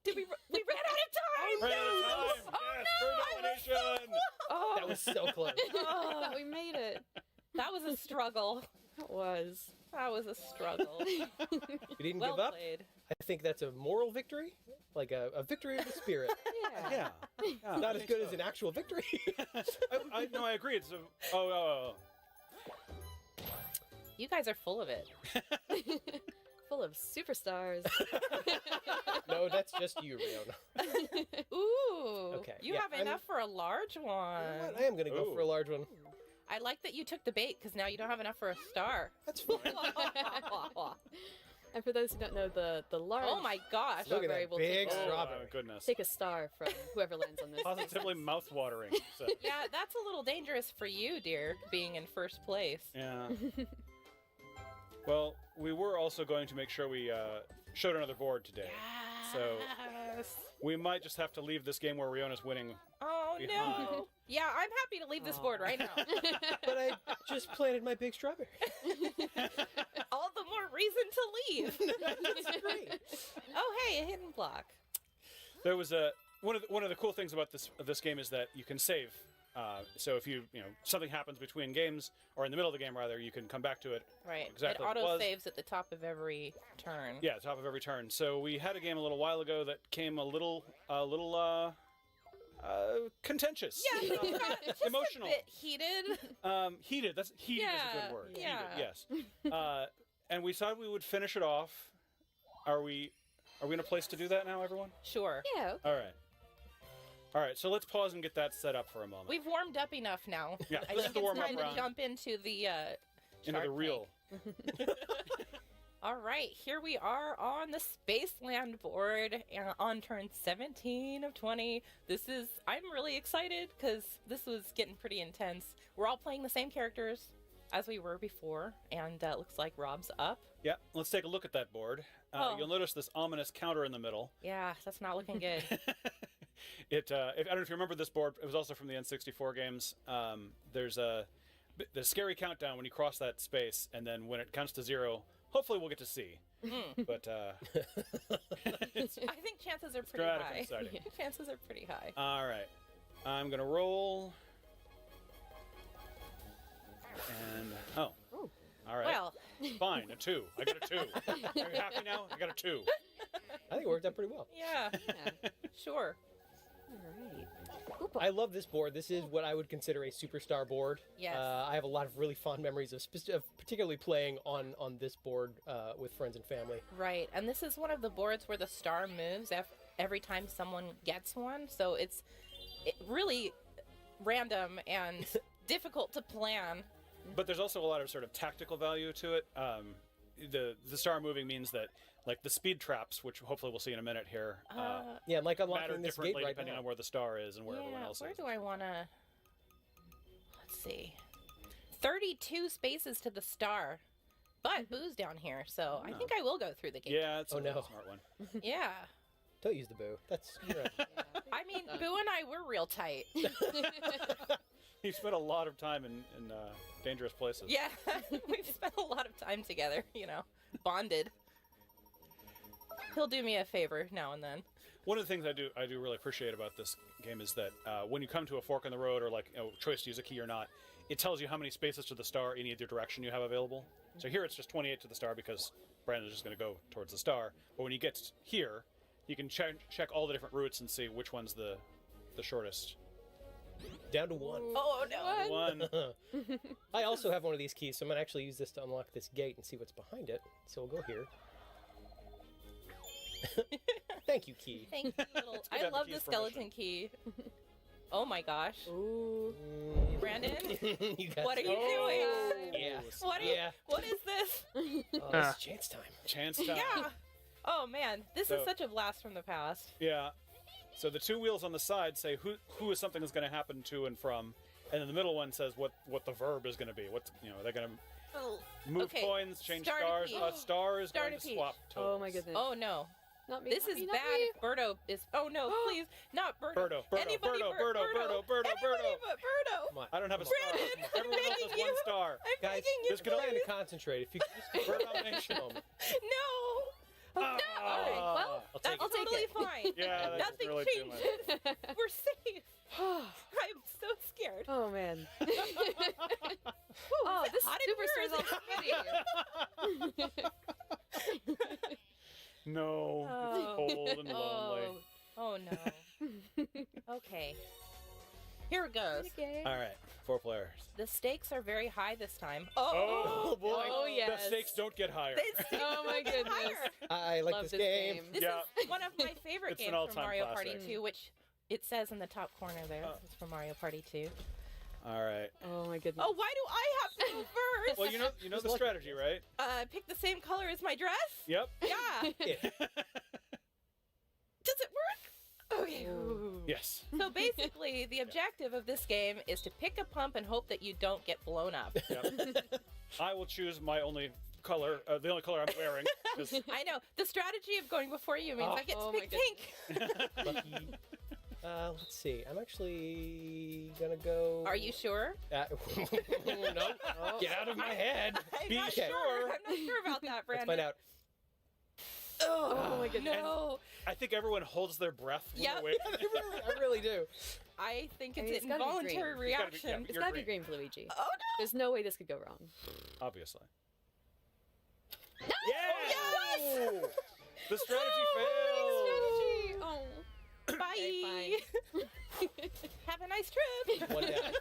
Did we ran out of time? Ran out of time. Yes, for domination. Oh. That was so close. I thought we made it. That was a struggle. That was. That was a struggle. You didn't Well give up. played. I think that's a moral victory, like a victory of the spirit. Yeah. Yeah. Not as good as an actual victory. I agree. It's a. Oh. You guys are full of it. Full of superstars. No, that's just you, Riona. Ooh. Okay, You yeah, have I'm- enough for a large one. I am going to go for a large one. I like that you took the bait because now you don't have enough for a star. That's fine. And for those who don't know, the large Oh my gosh. Look at strawberry that will big take, strawberry. Oh, goodness. take a star from whoever lands on this. Positively mouth-watering. So, Yeah, that's a little dangerous for you, dear, being in first place. yeah. Well, we were also going to make sure we showed another board today. So Yes. we might just have to leave this game where Riona's winning. Oh behind. no. Yeah, I'm happy to leave this board right now. But I just planted my big strawberry. All the more reason to leave. That's great. Oh hey, a hidden block. There was one of the cool things about this game is that you can save. So if you something happens between games or in the middle of the game rather, you can come back to it. Right. Exactly. It what auto was. saves at the top of every turn. Yeah, top of every turn. So we had a game a little while ago that came a little contentious. Yeah, just emotional. A bit heated. Heated. That's heated is a good word. Yeah. Heated, yes. And we thought we would finish it off. Are we in a place to do that now, everyone? Sure. Yeah. All right. All right. So let's pause and get that set up for a moment. We've warmed up enough now. Yeah, I this is think the it's warm-up time to round. jump into the Into Shark the real. All right, here we are on the Spaceland board on turn 17 of 20. I'm really excited because this was getting pretty intense. We're all playing the same characters as we were before, and it looks like Rob's up. Yeah. Let's take a look at that board. You'll notice this ominous counter in the middle. Yeah, that's not looking good. I don't know if you remember this board. It was also from the N64 games. There's the scary countdown when you cross that space, and then when it counts to 0, hopefully we'll get to see. But I think chances are pretty dramatic high. and exciting. Chances are pretty high. All right, I'm gonna roll. And all right. Well, fine, a 2. I got a 2. Are you happy now? I got a 2. I think it worked out pretty well. yeah, sure. I love this board. This is what I would consider a superstar board. Yes. I have a lot of really fond memories of particularly playing on this board with friends and family. Right, and this is one of the boards where the star moves every time someone gets one, so it's really random and difficult to plan. But there's also a lot of sort of tactical value to it. The star moving means that, like the speed traps, which hopefully we'll see in a minute here, Yeah, like matter unlocking this differently gate right depending now. on where the star is and where everyone Yeah, else where is. do I want to... Let's see. 32 spaces to the star, but Boo's down here, so I think I will go through the gate. Yeah, it's Oh, a no. smart one. Yeah. Don't use the boo. That's you're right. I mean, Boo and I, we're real tight. You spent a lot of time in dangerous places. Yeah, we've spent a lot of time together, bonded. He'll do me a favor now and then. One of the things I do really appreciate about this game is that when you come to a fork in the road or choice to use a key or not, it tells you how many spaces to the star in either direction you have available. So here it's just 28 to the star because Brandon's just going to go towards the star. But when you get here, you can check all the different routes and see which one's the shortest. Down to 1. Oh, no. 1. I also have one of these keys, so I'm going to actually use this to unlock this gate and see what's behind it. So we'll go here. Thank you, key. Thank you, little... good to I have the love key's the skeleton key. Oh my gosh. Ooh. Brandon, You got what are you it. doing? Yeah. What what is this? Oh, it's chance time. Chance time. Yeah. Oh man, this So- is such a blast from the past. Yeah. So the two wheels on the side say who is something is going to happen to and from, and then the middle one says what the verb is going to be. What's they're going to move coins, change stars. Star is going to swap totals. Oh my goodness. Oh no. Not me. This not is me, not bad me. if Birdo is. Oh no, please. Not Birdo. Birdo. Anybody but Birdo. Anybody but Birdo. Come on. I don't have a star. Brandon, Everyone else has one star. I'm Guys, begging you, just trying to please. concentrate. If you could just Bird domination. moment. No. All right. Well, I'll take That's it. totally fine. Yeah, that Nothing really too much. changes. We're safe. I'm so scared. oh man. Oh, this hot in Superstar's here? already. No, it's cold and lonely. Oh no. Okay. Here it goes. All right, 4 players. The stakes are very high this time. Oh boy! Oh, yes. The stakes don't get higher. Oh my goodness. I like Love this game. This Yeah. is one of my favorite It's an games from all-time Mario classic. Party 2, which it says in the top corner there. This is from Mario Party 2. All right. Oh my goodness. Oh, why do I have to go first? Well, you know the strategy, right? Pick the same color as my dress? Yep. Yeah. Does it work? Okay. Yes. So basically, the objective of this game is to pick a pump and hope that you don't get blown up. Yep. I will choose my only color, the only color I'm wearing. 'Cause I know. The strategy of going before you means I get to pick pink. Lucky. Let's see. I'm actually gonna go. Are you sure? No. Get out of my head. I'm Be not okay. sure. I'm not sure about that, Let's Brandon. find out. Oh my goodness. No. I think everyone holds their breath when Yep. they're waiting. I really do. I think it's It's an gotta be involuntary green. It's gotta be- reaction. yeah, It's You're gotta be green. green, Luigi. Oh no! There's no way this could go wrong. Obviously. Oh, Yes! The strategy failed. Oh. Bye. Have a nice trip. One down.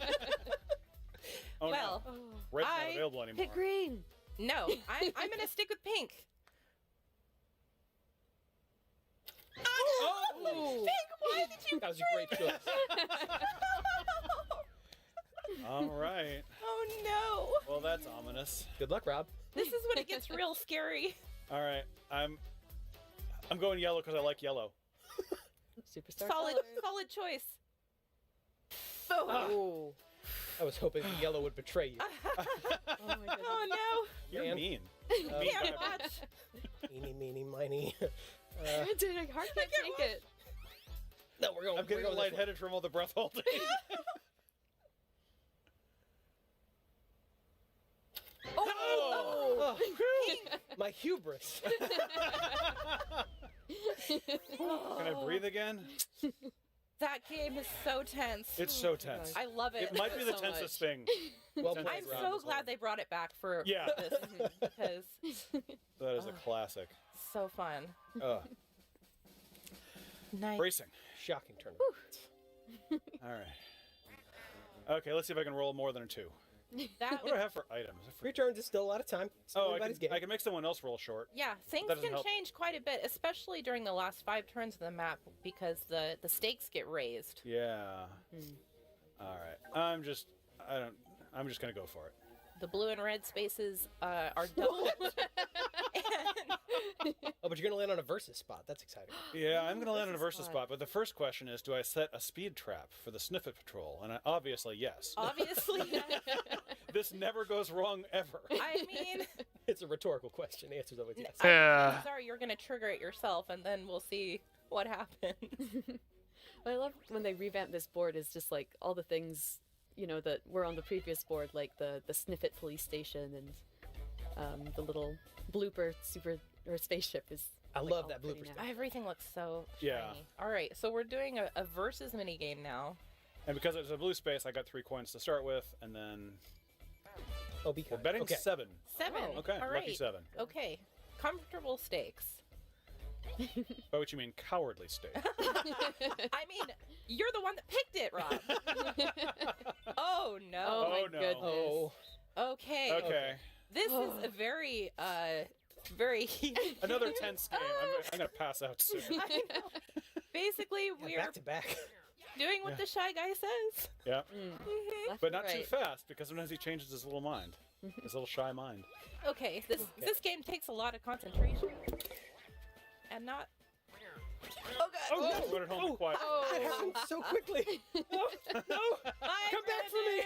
Oh well, no. Red's not I available anymore. Pick green. no, I'm gonna stick with pink. Oh! Pink, why did you? That was a great choice. All right. Oh no! Well, that's ominous. Good luck, Rob. This is when it gets real scary. All right. I'm going yellow because I like yellow. Superstar. Solid choice. Oh. I was hoping the yellow would betray you. Oh my goodness. Oh no! You're Man. mean. Can't watch. Eeny, meeny, miny. Dude, I can't take it. No, we're going. I'm getting we're going this way. lightheaded from all the breath holding. Oh, my hubris. Can I breathe again? That game is so tense. It's so tense. I love it. It might be the So tensest much. thing. Well Tense played, I'm round so as glad well. they brought it back for Yeah. this because That is a classic. so fun. Nice. Racing. Shocking turn. All right. Okay, let's see if I can roll more than a 2. That What do I have for items? Free turns is still a lot of time. It's Oh, everybody's game. I can make someone else roll short. Yeah, things That doesn't can help. change quite a bit, especially during the last 5 turns of the map because the stakes get raised. Yeah. All right. I'm just gonna go for it. The blue and red spaces are doubled. Oh, but you're gonna land on a versus spot. That's exciting. Yeah, I'm gonna land on a versus spot, but the first question is, do I set a speed trap for the Sniffet Patrol? And obviously, yes. Obviously, This never goes wrong ever. I mean, It's a rhetorical question. The answer's always yes. Yeah. sorry, you're gonna trigger it yourself, and then we'll see what happens. What I love when they revamp this board is just like all the things, you know, that were on the previous board, like the Sniffet police station and the little blooper or spaceship is. I like, love all that pretty blooper now. stuff. Everything looks so shiny. Yeah. All right, so we're doing a versus mini game now. And because it's a blue space, I got 3 coins to start with, and then Oh, be we're kind. betting Okay. 7. 7. Okay, All lucky right. 7. Okay, comfortable stakes. By which you mean cowardly state. I mean, you're the one that picked it, Rob. Oh no. Oh my Oh, no. goodness. Oh, Okay. Okay. This is a very Another tense game. I'm gonna pass out soon. I know. Basically, we're back to back. doing what the shy guy says. Yeah. Left But and not too right. fast, because sometimes he changes his little mind. His little shy mind. Okay, this game takes a lot of concentration, and not Oh god! Oh, no! Run it home and quiet. That happened so quickly. No! Come back for me!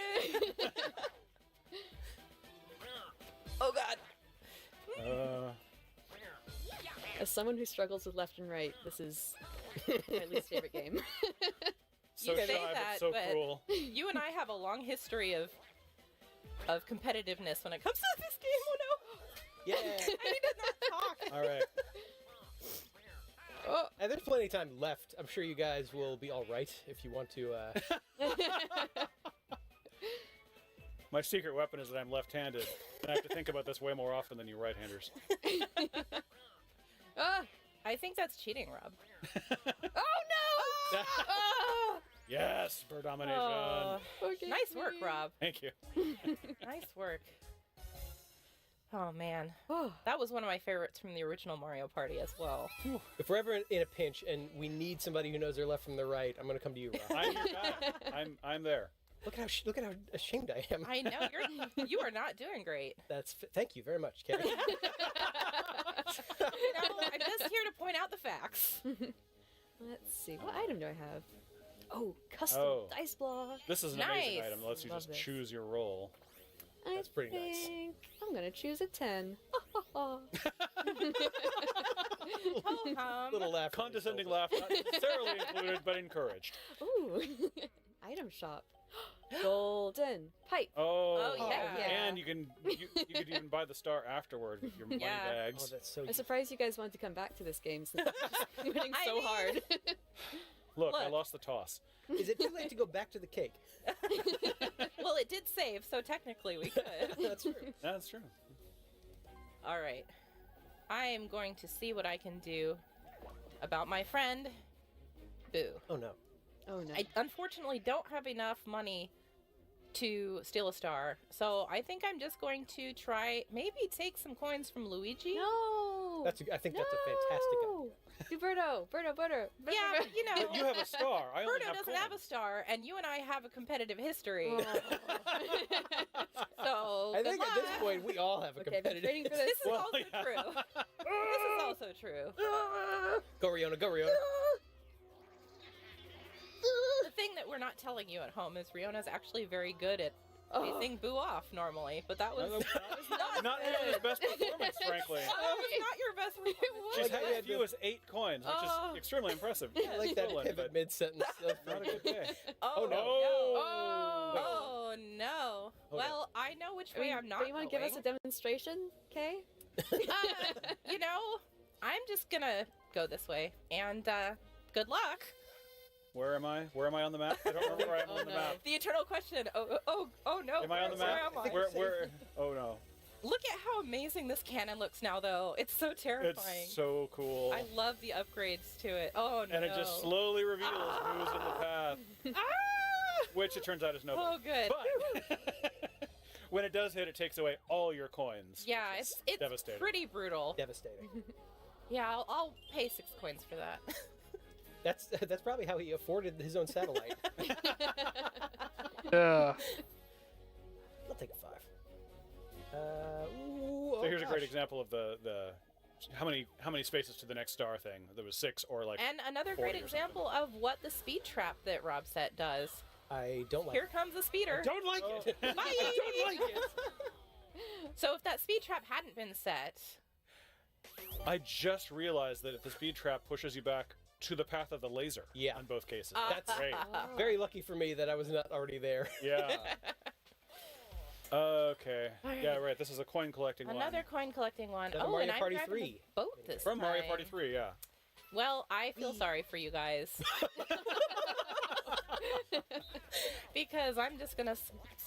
Oh god! As someone who struggles with left and right, this is my least favorite game. So you say shy, that, but so cruel. You and I have a long history of competitiveness when it comes to this game. Oh no! Yeah. I need to not talk. All right. Oh, and there's plenty of time left. I'm sure you guys will be all right if you want to. My secret weapon is that I'm left-handed. I have to think about this way more often than you right-handers. I think that's cheating, Rob. Oh no! Oh! Yes, bird domination. Nice work, Rob. Thank you. Nice work. Oh man, that was one of my favorites from the original Mario Party as well. If we're ever in a pinch and we need somebody who knows their left from their right, I'm going to come to you, Rob. I'm your guy. I'm there. Look how ashamed I am. I know you are not doing great. Thank you very much, Carrie. I'm just here to point out the facts. Let's see, what item do I have? Oh, custom dice block. This is an amazing item. It lets you Love just this. choose your roll. That's pretty nice. I'm gonna choose a 10. Little laugh. Condescending laugh, not necessarily included, but encouraged. Ooh, item shop. Golden pipe. Oh, yeah. And you could even buy the star afterward with your money bags. Oh, that's so. I'm surprised you guys wanted to come back to this game since I'm winning so hard. Look, I lost the toss. Is it too late to go back to the cake? Well, it did save, so technically we could. That's true. That's true. All right. I am going to see what I can do about my friend, Boo. Oh no. Oh no. I unfortunately don't have enough money to steal a star, so I think I'm just going to try maybe take some coins from Luigi. No. I think that's a fantastic idea. Do Birdo. Yeah, but you know. But you have a star. I only Birdo have doesn't coins. have a star, and you and I have a competitive history. Oh. So I think good at this luck. point we all have a Okay, I've been competitive. waiting for this. This is also true. This is also true. Go Riona, go Riona. The thing that we're not telling you at home is Riona's actually very good at facing Boo off normally, but that was Not his best performance, frankly. That was not your best performance. She's had as few as 8 coins, which is extremely impressive. I like that Excellent, pivot but mid-sentence. Not a good day. Oh, no. Oh no. Well, I know which way I'm not But you want to give us a demonstration, Kay? You know, I'm just gonna go this way, and good luck. Where am I? Where am I on the map? I don't remember where I am on the map. The eternal question. Oh no. Am I on the map? Where am I? Where? Oh no. Look at how amazing this cannon looks now, though. It's so terrifying. It's so cool. I love the upgrades to it. Oh no. And it just slowly reveals who's in the path. Which it turns out is nobody. Oh, good. But when it does hit, it takes away all your coins. Yeah, which is it's devastating. pretty brutal. Devastating. Yeah, I'll pay 6 coins for that. That's probably how he afforded his own satellite. Yeah. I'll take a 5. So here's a great example of the how many spaces to the next star thing. There was 6 or like. And another 40 great or example of what the speed trap that Rob set does. I don't like Here comes the speeder. I don't like it. Bye. I don't like it. So if that speed trap hadn't been set, I just realized that if the speed trap pushes you back to the path of the laser. Yeah. On both cases. That's great. very lucky for me that I was not already there. Yeah. Okay. Yeah, right. This is a coin collecting one. another coin collecting one. Another Oh, Mario and I'm Party driving 3. the boat this From time. Mario Party 3, yeah. Well, I feel sorry for you guys. Because I'm just gonna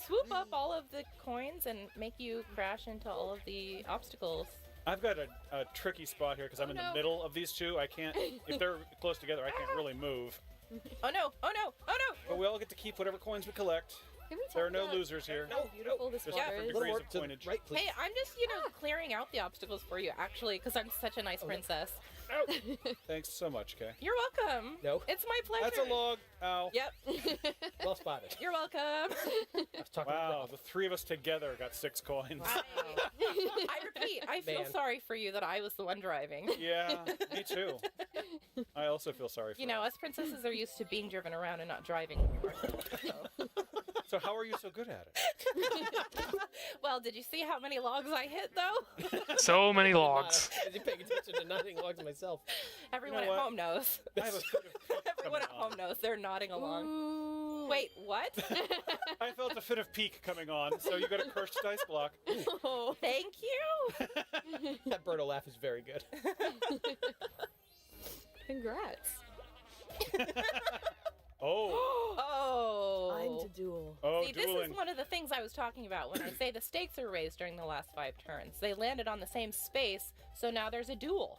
swoop up all of the coins and make you crash into all of the obstacles. I've got a tricky spot here because I'm in the middle of these two. I can't, if they're close together, I can't really move. Oh no, oh no, oh no! But we all get to keep whatever coins we collect. There are no losers here. How beautiful this Just water different is. degrees of coinage. Right, please. Hey, I'm just, clearing out the obstacles for you, actually, because I'm such a nice princess. Thanks so much, Kay. You're welcome. No. It's my pleasure. That's a log. Ow. Yep. Well spotted. You're welcome. Wow, the three of us together got 6 coins. I repeat, I feel Man. sorry for you that I was the one driving. Yeah, me too. I also feel sorry for You know, us princesses are used to being driven around and not driving. So how are you so good at it? Well, did you see how many logs I hit, though? So many logs. I'm busy paying attention to nothing logs myself. Everyone You know at what? home knows. I have a fit of pique Everyone at coming on. home knows. They're nodding along. Wait, what? I felt a fit of pique coming on, so you got a cursed dice block. Oh, thank you. That Birdo laugh is very good. Congrats. Oh. Oh. I'm to duel. Oh, See, this dueling. is one of the things I was talking about when I say the stakes are raised during the last 5 turns. They landed on the same space, so now there's a duel.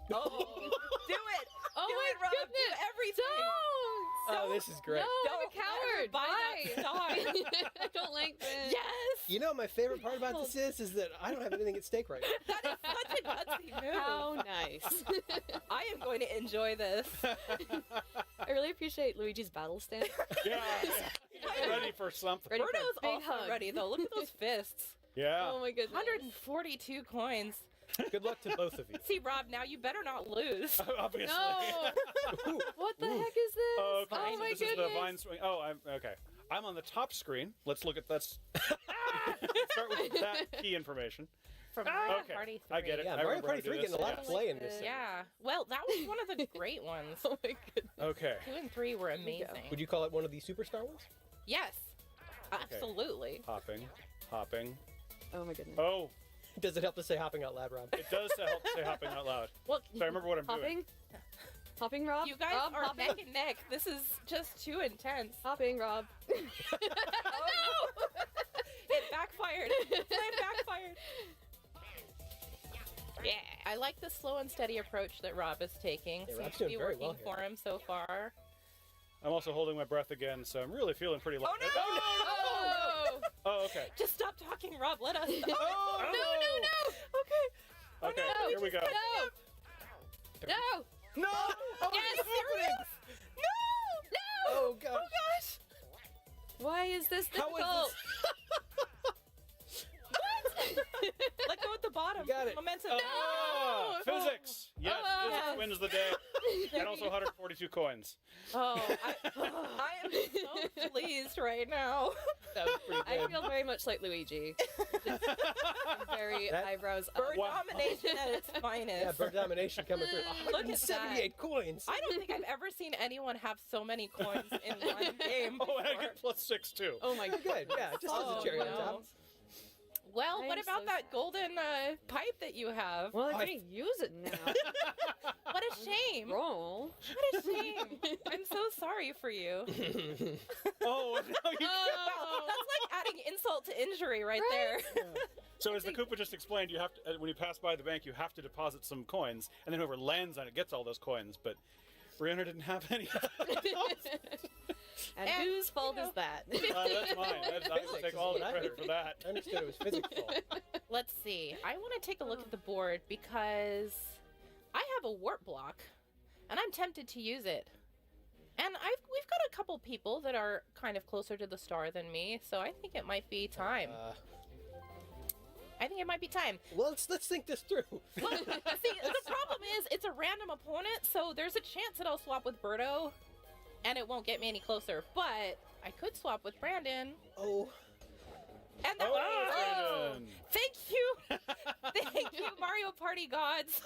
Oh, do it! Oh do my it, Rob! goodness! Do everything! Oh, this is great. No, I'm a Don't coward. ever buy that stock. I don't like this. Yes! You know, my favorite part about this is that I don't have anything at stake right now. That is such a gutsy move. How nice. I am going to enjoy this. I really appreciate Luigi's battle stance. Yeah. Ready for something. Ready for a Birdo's big also hug. ready, though. Look at those fists. Yeah. Oh my goodness. 142 coins. Good luck to both of you. See, Rob, now you better not lose. Obviously. No. What the heck is this? Oh, okay. Oh So my this goodness. is the vine swing. Oh, I'm okay. I'm on the top screen. Let's look at this. Start with that key information. From Mario Okay, Party 3. I get it. Yeah, I Mario remember how Party to do 3 this. getting a lot of Yes. play in this. Yeah. Well, that was one of the great ones. Oh my goodness. Okay. 2 and 3 were amazing. Would you call it one of the superstar ones? Yes. Absolutely. Hopping. Hopping. Oh my goodness. Oh, Does it help to say hopping out loud, Rob? it does help say hopping out loud. Well, So I remember what I'm doing. Hopping? Hopping, Rob? you guys Rob, are hopping? neck and neck. This is just too intense. Hopping, Rob. Oh, no! It backfired. It backfired. Yeah. I like the slow and steady approach that Rob is taking. Yeah, Seems Rob's to be doing very working well here. for him so far. I'm also holding my breath again, so I'm really feeling pretty light. Oh! Oh, okay. Just stop talking, Rob. Let us. Oh, no. Okay. Okay, no, here we go. No! No! No! Oh, Yes, there is. No! Oh, gosh. Oh, gosh. Why is this How difficult? is Let go at the bottom. You got it. Momentum. Ah, physics. Yes, Oh. physics wins the day. And also 142 coins. Oh, I am so pleased right now. That was pretty I good. feel very much like Luigi. Just very That- eyebrows up. Bird domination at its finest. Yeah, bird domination coming through. Look at that. 178 coins. I don't think I've ever seen anyone have so many coins in one game. Oh, and I before. get +6 too. Oh my god. Good, yeah, just as Oh, a cherry on no. top. Well, I what am about so that sad. golden pipe that you have? Well, I I- can't use it now. What a shame. Roll. What a shame. I'm so sorry for you. Oh, no, you Wow, that's like adding insult to injury right there. So as the Koopa just explained, you have to, when you pass by the bank, you have to deposit some coins, and then whoever lands on it gets all those coins. But Brianna didn't have any. And And, whose fault you know, is that? That's mine. I will Physics take is all the what I credit heard. for that. I understood it was physics fault. Let's see. I want to take a look at the board because I have a warp block, and I'm tempted to use it. And we've got a couple people that are kind of closer to the star than me, so I think it might be time. I think it might be time. Well, let's think this through. Well, see, the problem is it's a random opponent, so there's a chance that I'll swap with Birdo, and it won't get me any closer. But I could swap with Brandon. Oh. And that Oh, Brandon. Thank you. Thank you, Mario Party gods.